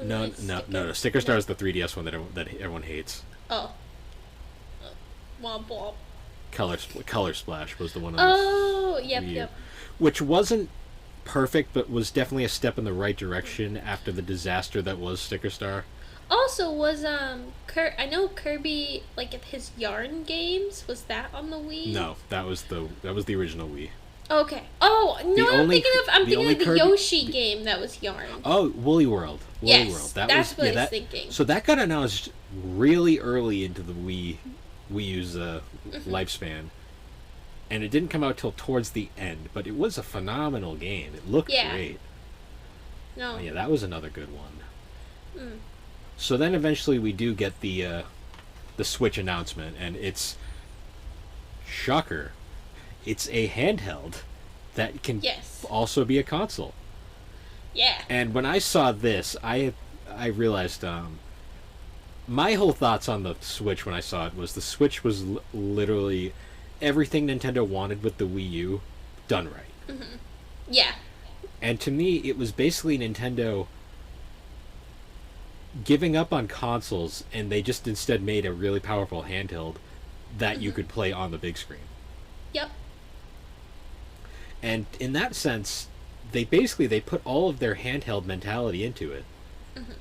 No. Sticker Star is the 3DS one that everyone hates. Oh. Womp womp. Color Splash was the one on the Wii U, yep. Which wasn't perfect, but was definitely a step in the right direction after the disaster that was Sticker Star. Also, was I know Kirby, like his Yarn games, was that on the Wii? No, that was the original Wii. Okay. Oh no, I'm thinking of the Yoshi game that was Yarn. Oh, Woolly World. That's what I was thinking. So that got announced really early into the Wii U's lifespan, and it didn't come out till towards the end. But it was a phenomenal game. It looked great. No. Oh, yeah, that was another good one. Mm. So then eventually we do get the Switch announcement, and it's shocker. It's a handheld that can also be a console. Yeah. And when I saw this, I realized my whole thoughts on the Switch when I saw it was the Switch was literally everything Nintendo wanted with the Wii U done right. Mm-hmm. Yeah. And to me, it was basically Nintendo giving up on consoles, and they just instead made a really powerful handheld that you could play on the big screen. Yep. And in that sense, they put all of their handheld mentality into it. Mm-hmm.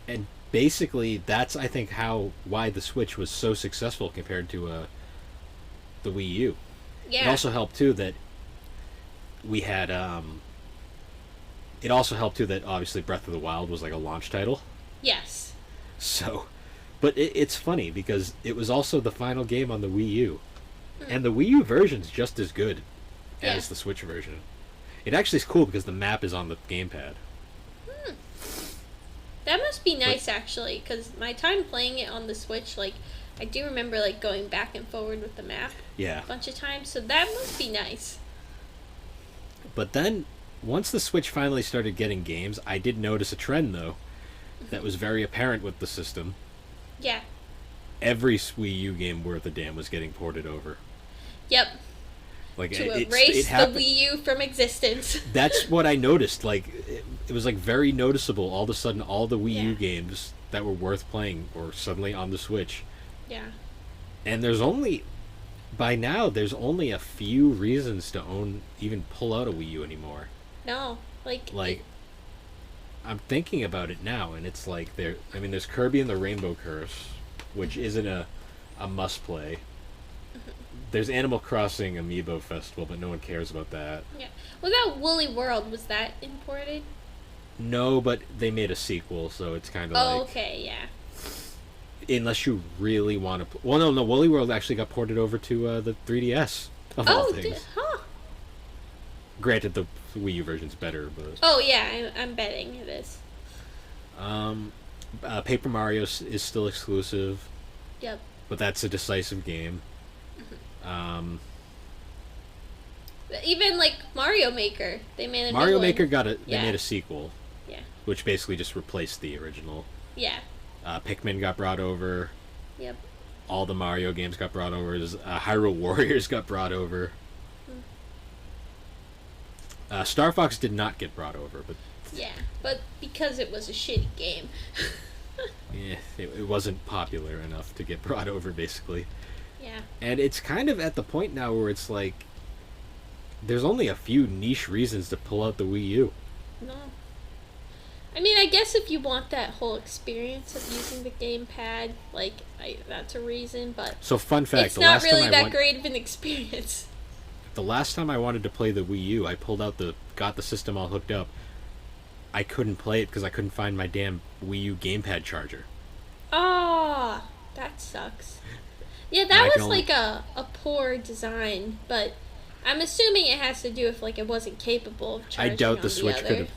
And basically, that's, I think, why the Switch was so successful compared to the Wii U. Yeah. It also helped, too, that we had... it also helped, too, that obviously Breath of the Wild was like a launch title. Yes. So... But it's funny, because it was also the final game on the Wii U. And the Wii U version's just as good as the Switch version. It actually is cool because the map is on the gamepad. That must be nice, actually, because my time playing it on the Switch, like, I do remember, like, going back and forward with the map a bunch of times, so that must be nice. But then, once the Switch finally started getting games, I did notice a trend, though, that was very apparent with the system. Yeah. Every Wii U game worth a damn was getting ported over. Yep. Like to erase the Wii U from existence. That's what I noticed. Like, it was like very noticeable. All of a sudden, all the Wii U games that were worth playing were suddenly on the Switch. Yeah. And by now, there's only a few reasons to even pull out a Wii U anymore. No, I'm thinking about it now, and it's like there's Kirby and the Rainbow Curse, which isn't a must play. There's Animal Crossing Amiibo Festival, but no one cares about that. Yeah. What about Woolly World? Was that imported? No, but they made a sequel, so it's kind of like... Oh, okay, yeah. Unless you really want to... Well, no, Woolly World actually got ported over to the 3DS, of all things. Granted, the Wii U version's better, but... Oh, yeah, I'm betting it is. Paper Mario is still exclusive. Yep. but that's a decisive game. Even like Mario Maker, they made a new Mario one. Maker they Yeah. made a sequel, Yeah. which basically just replaced the original. Yeah. Pikmin got brought over. Yep. All the Mario games got brought over. Hyrule Warriors got brought over. Star Fox did not get brought over, but Yeah, but because it was a shitty game. yeah, it wasn't popular enough to get brought over, basically. Yeah. And it's kind of at the point now where it's like, there's only a few niche reasons to pull out the Wii U. No. I mean, I guess if you want that whole experience of using the gamepad, like, that's a reason, but So, fun fact: it's not really that great of an experience. The last time I wanted to play the Wii U, I got the system all hooked up. I couldn't play it because I couldn't find my damn Wii U gamepad charger. Ah, that sucks. Yeah, that was like a poor design, but I'm assuming it has to do with like it wasn't capable of charging. I doubt on the Switch other. could have.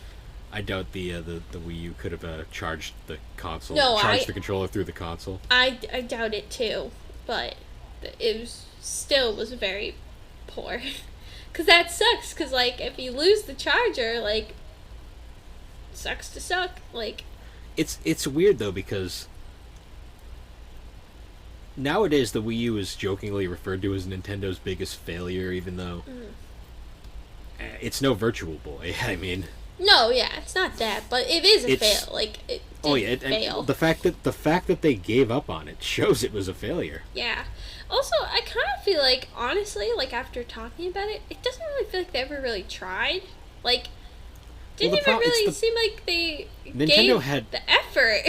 I doubt the Wii U could have charged the console. No, charged the controller through the console. I doubt it too, but it still was very poor. Cause that sucks. Cause like if you lose the charger, like sucks to suck. Like it's weird though because nowadays the Wii U is jokingly referred to as Nintendo's biggest failure, even though it's no Virtual Boy. I mean. No, yeah, it's not that, but it is a fail. Like it did fail. The fact that they gave up on it shows it was a failure. Yeah. Also, I kind of feel like, honestly, like after talking about it, it doesn't really feel like they ever really tried. Like, didn't even really seem like they gave the effort.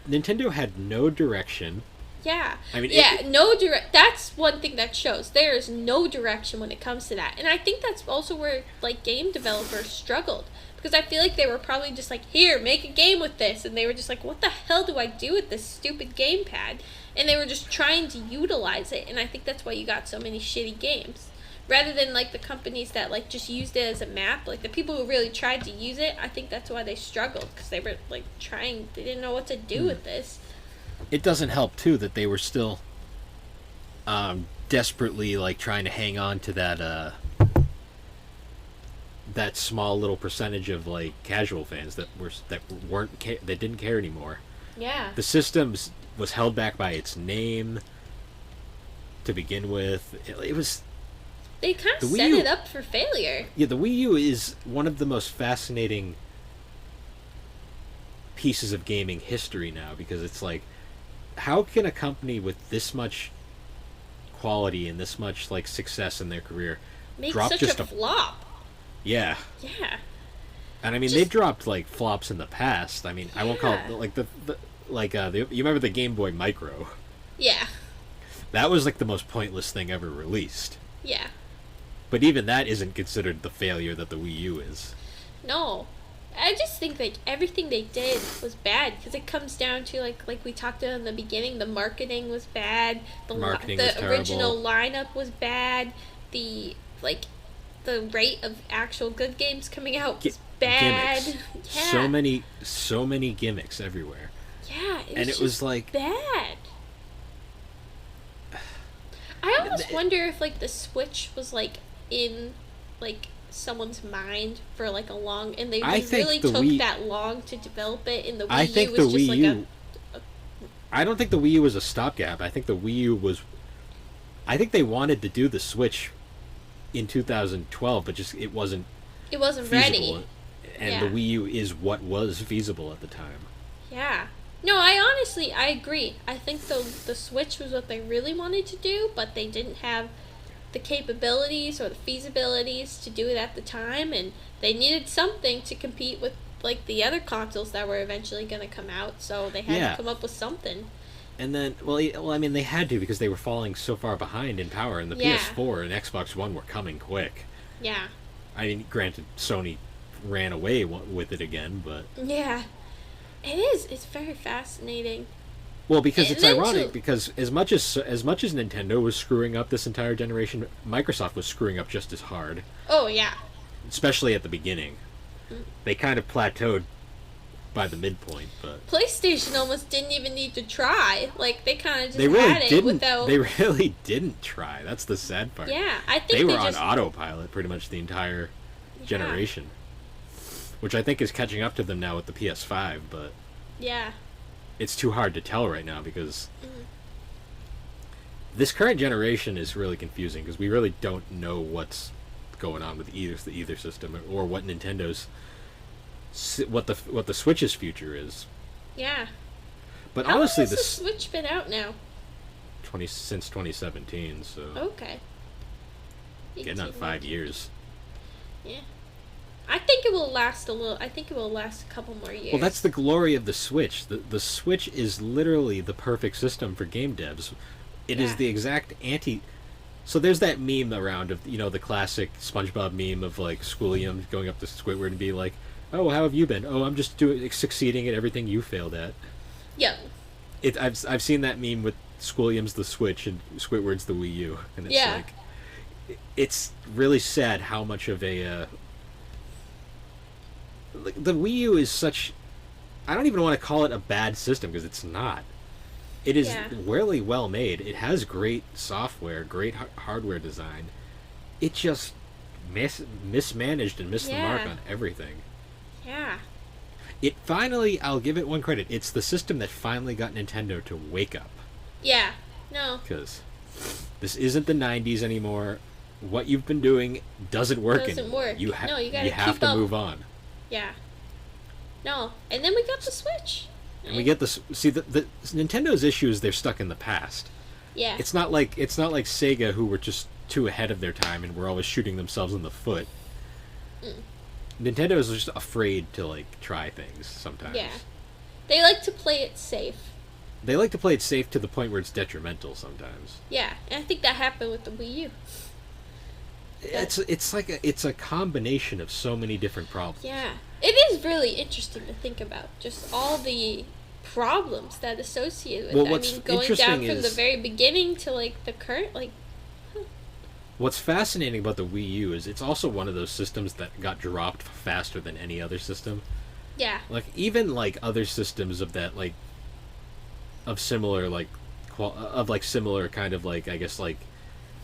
Nintendo had no direction. Yeah. I mean, no direct. That's one thing that shows there is no direction when it comes to that, and I think that's also where like game developers struggled because I feel like they were probably just like, here, make a game with this, and they were just like, what the hell do I do with this stupid gamepad? And they were just trying to utilize it, and I think that's why you got so many shitty games. Rather than like the companies that like just used it as a map, like the people who really tried to use it, I think that's why they struggled because they were like they didn't know what to do with this. It doesn't help too that they were still desperately like trying to hang on to that small little percentage of like casual fans that didn't care anymore. Yeah. The system was held back by its name to begin with. It was. They kind of set it up for failure. Yeah, the Wii U is one of the most fascinating pieces of gaming history now because it's like, how can a company with this much quality and this much like success in their career make drop such just a flop? Yeah. Yeah. And I mean, they've dropped like flops in the past. I mean, I won't call it like you remember the Game Boy Micro? Yeah. That was like the most pointless thing ever released. Yeah. But even that isn't considered the failure that the Wii U is. No. I just think like everything they did was bad because it comes down to like we talked about in the beginning, the marketing was bad, the original lineup was bad, the rate of actual good games coming out was bad. Yeah. So many gimmicks everywhere. Yeah, it was like bad. I almost wonder if like the Switch was like in like someone's mind for like a long, and they really took that long to develop it, and the Wii U was just like a I don't think the Wii U was a stopgap. I think the Wii U was. I think they wanted to do the Switch in 2012, but just it wasn't feasible. Ready. And the Wii U is what was feasible at the time. Yeah. No, I agree. I think the Switch was what they really wanted to do, but they didn't have the capabilities or the feasibilities to do it at the time, and they needed something to compete with like the other consoles that were eventually going to come out, so they had to come up with something. And then, well, I mean, they had to because they were falling so far behind in power, and the PS4 and Xbox One were coming quick. Yeah. I mean, granted, Sony ran away with it again, but yeah, it is. It's very fascinating. Well, because it's ironic because as much as Nintendo was screwing up this entire generation, Microsoft was screwing up just as hard. Oh yeah. Especially at the beginning. They kind of plateaued by the midpoint, but PlayStation almost didn't even need to try. Like, they kind of just they really had it didn't. without... They really didn't try. That's the sad part. Yeah, I think they were on just... autopilot pretty much the entire generation, which I think is catching up to them now with the PS5. But yeah, it's too hard to tell right now because this current generation is really confusing because we really don't know what's going on with either system or what Nintendo's what the Switch's future is. Yeah. But how honestly, long has the Switch been out now? Since 2017, so okay. Getting on 5 years. Yeah. I think it will last I think it will last a couple more years. Well, that's the glory of the Switch. The Switch is literally the perfect system for game devs. It is the exact anti. So there's that meme around of the classic SpongeBob meme of like Squilliam going up to Squidward and be like, "Oh, how have you been? Oh, I'm just succeeding at everything you failed at." Yeah. I've seen that meme with Squilliam's the Switch and Squidward's the Wii U, and it's like, it's really sad how much of a the Wii U is such. I don't even want to call it a bad system because it's not. It is really well made. It has great software, great hardware design. It just mismanaged and missed the mark on everything. Yeah. It finally, I'll give it one credit. It's the system that finally got Nintendo to wake up. Yeah. No. Because this isn't the 90s anymore. What you've been doing doesn't work anymore. You have to move on. Yeah. No. And then we got the Switch. And we get this. See, the Nintendo's issue is they're stuck in the past. Yeah. It's not like Sega, who were just too ahead of their time and were always shooting themselves in the foot. Nintendo is just afraid to like try things sometimes. Yeah. They like to play it safe. They like to play it safe to the point where it's detrimental sometimes. Yeah, and I think that happened with the Wii U. It's a combination of so many different problems. Yeah. It is really interesting to think about, just all the problems that associate with it. I mean, going down from the very beginning to like the current, like. What's fascinating about the Wii U is it's also one of those systems that got dropped faster than any other system. Yeah. Like even like other systems of that like of similar like similar kind of like I guess like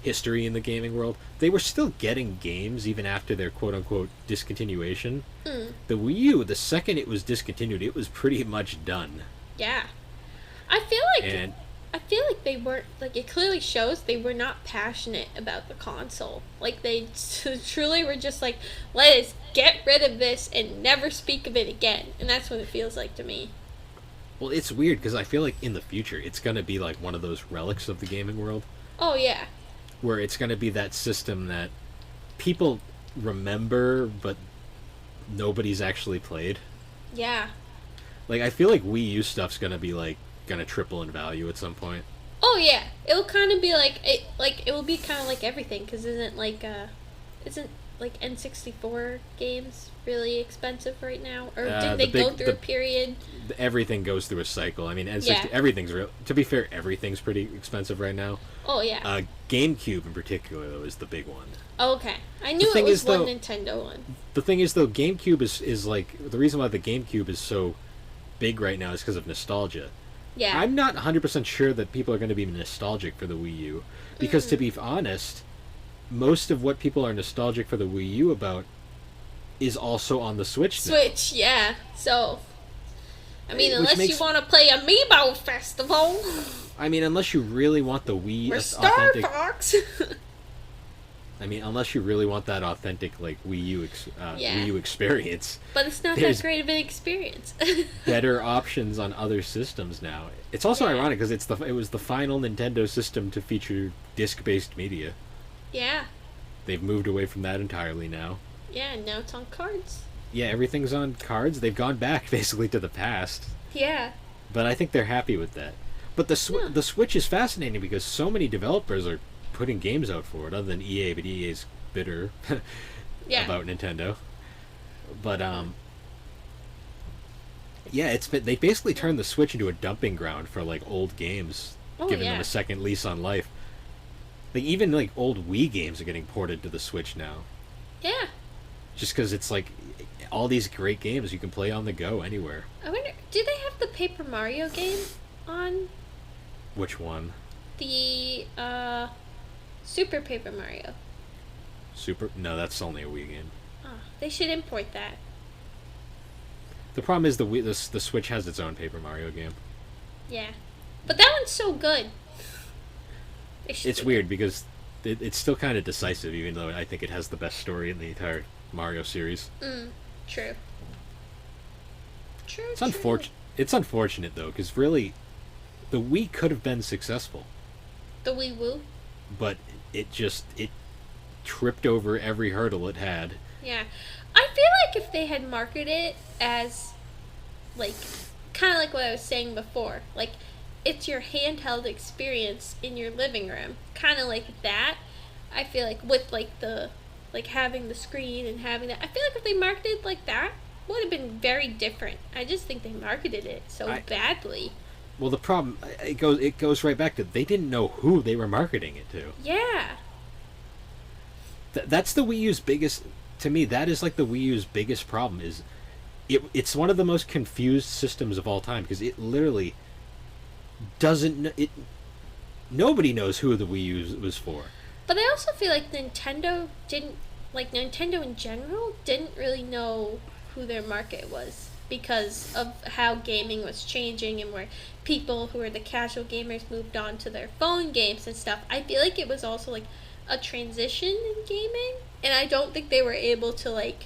history in the gaming world, they were still getting games even after their quote-unquote discontinuation. The Wii U, the second it was discontinued, it was pretty much done. Yeah. I feel like they weren't, like, it clearly shows they were not passionate about the console. Like, they truly were just like, let us get rid of this and never speak of it again. And that's what it feels like to me. Well, it's weird because I feel like in the future it's going to be like one of those relics of the gaming world. Oh, yeah. Where it's going to be that system that people remember, but nobody's actually played. Yeah. Like, I feel like Wii U stuff's going to be, like, going to triple in value at some point. Oh, yeah. It'll kind of be it will be kind of like everything, because isn't N64 games really expensive right now? Or did they go through a period? Everything goes through a cycle. I mean, everything's real. To be fair, everything's pretty expensive right now. Oh, yeah. GameCube in particular, though, is the big one. Oh, okay. I knew it was one Nintendo one. The thing is, though, GameCube is like, the reason why the GameCube is so big right now is because of nostalgia. Yeah. I'm not 100% sure that people are going to be nostalgic for the Wii U. Because, to be honest, most of what people are nostalgic for the Wii U about is also on the Switch now. Switch, yeah. So, I mean, unless you want to play Amiibo Festival. I mean, unless you really want the Wii authentic... Fox. I mean, unless you really want that authentic, like, Wii U experience. But it's not that great of an experience. Better options on other systems now. It's also ironic because it was the final Nintendo system to feature disc-based media. Yeah. They've moved away from that entirely now. Yeah, now it's on cards. Yeah, everything's on cards. They've gone back, basically, to the past. Yeah. But I think they're happy with that. But the Switch is fascinating because so many developers are putting games out for it, other than EA, but EA's bitter about Nintendo. But they basically turned the Switch into a dumping ground for like old games, giving them a second lease on life. Like even like old Wii games are getting ported to the Switch now. Yeah. Just because it's like, all these great games you can play on the go anywhere. I wonder, do they have the Paper Mario game on Which one? the Super Paper Mario? No, that's only a Wii game. Oh, they should import that. The problem is the Switch has its own Paper Mario game. Yeah. But that one's so good. It's weird because it's still kind of decisive, even though I think it has the best story in the entire Mario series. True. True. It's unfortunate though, because really, the Wii could have been successful. The Wii U? But it tripped over every hurdle it had. Yeah. I feel like if they had marketed it as, like, kind of like what I was saying before, like, it's your handheld experience in your living room, kind of like that. I feel like with, like, having the screen and having that, I feel like if they marketed it like that, it would have been very different. I just think they marketed it so badly. Well, the problem, it goes right back to, they didn't know who they were marketing it to. Yeah. That's the Wii U's biggest, to me, that is like the Wii U's biggest problem, is it's one of the most confused systems of all time, because it literally nobody knows who the Wii U was for. But I also feel like Nintendo in general didn't really know who their market was, because of how gaming was changing and where people who were the casual gamers moved on to their phone games and stuff. I feel like it was also like a transition in gaming, and I don't think they were able to like.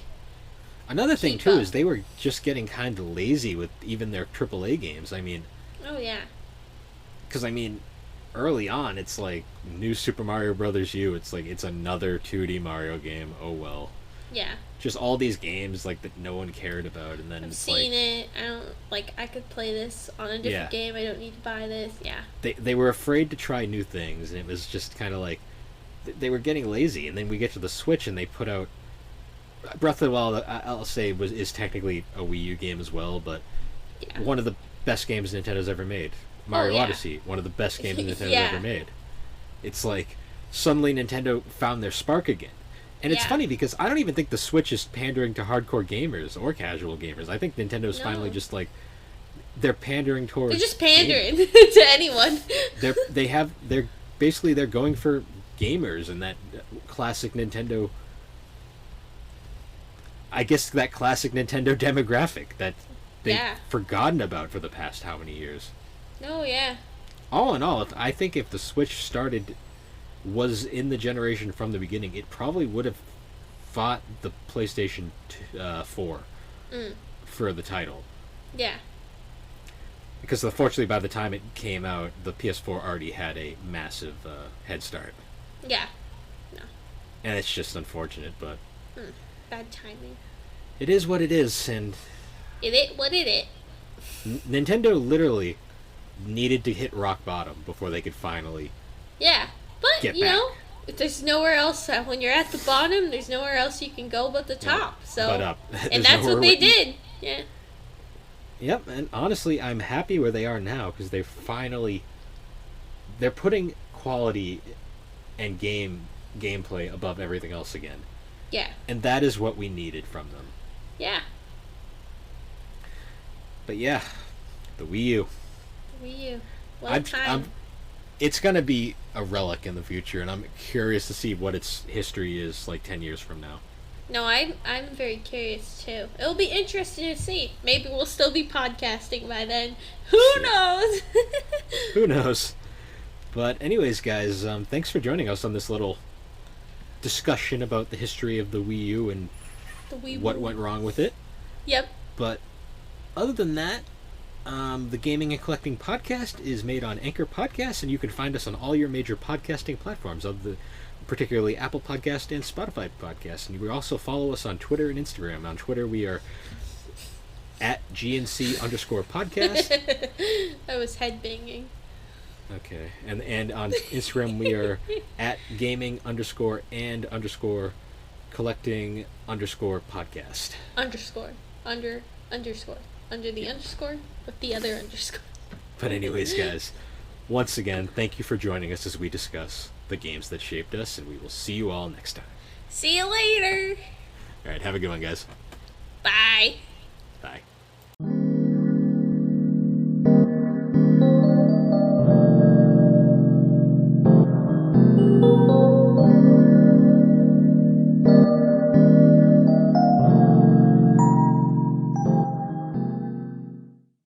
Another thing too is they were just getting kind of lazy with even their AAA games. I mean. Oh yeah. Because I mean, early on, it's like New Super Mario Brothers U. It's like it's another 2D Mario game. Oh well. Yeah. Just all these games like that no one cared about, and then I've it's seen it. I don't like. I could play this on a different game. I don't need to buy this. Yeah. They were afraid to try new things, and it was just kind of like they were getting lazy. And then we get to the Switch, and they put out Breath of the Wild. I'll say is technically a Wii U game as well, but one of the best games Nintendo's ever made. Mario Odyssey, one of the best games Nintendo's ever made. It's like suddenly Nintendo found their spark again. And it's funny because I don't even think the Switch is pandering to hardcore gamers or casual gamers. I think Nintendo's finally just like they're pandering towards. They're just pandering to anyone. They're going for gamers and that classic Nintendo. I guess that classic Nintendo demographic that they've forgotten about for the past how many years. Oh yeah. All in all, I think if the Switch was in the generation from the beginning, it probably would have fought the PlayStation 4 for the title. Yeah. Because unfortunately, by the time it came out, the PS4 already had a massive head start. Yeah. No. And it's just unfortunate, but bad timing. It is what it is, and it is what it is. Nintendo literally needed to hit rock bottom before they could finally but you know, there's nowhere else when you're at the bottom, there's nowhere else you can go but the top. But up. And that's what they did. Yeah. Yep, and honestly, I'm happy where they are now because they're putting quality and gameplay above everything else again. Yeah. And that is what we needed from them. Yeah. But yeah, the Wii U. Wii U. Well, it's going to be a relic in the future, and I'm curious to see what its history is like 10 years from now. No, I'm very curious too. It'll be interesting to see. Maybe we'll still be podcasting by then. Who knows? Who knows? But anyways, guys, thanks for joining us on this little discussion about the history of the Wii U and what went wrong with it. Yep. But other than that, the Gaming and Collecting Podcast is made on Anchor Podcasts, and you can find us on all your major podcasting platforms, particularly Apple Podcast and Spotify Podcast. And you can also follow us on Twitter and Instagram. On Twitter, we are at GNC_podcast. I was headbanging. Okay. And on Instagram, we are at gaming_collecting_podcast. Under the underscore with the other underscore. But anyways, guys, once again, thank you for joining us as we discuss the games that shaped us, and we will see you all next time. See you later. All right, have a good one, guys. Bye. Bye. Bye.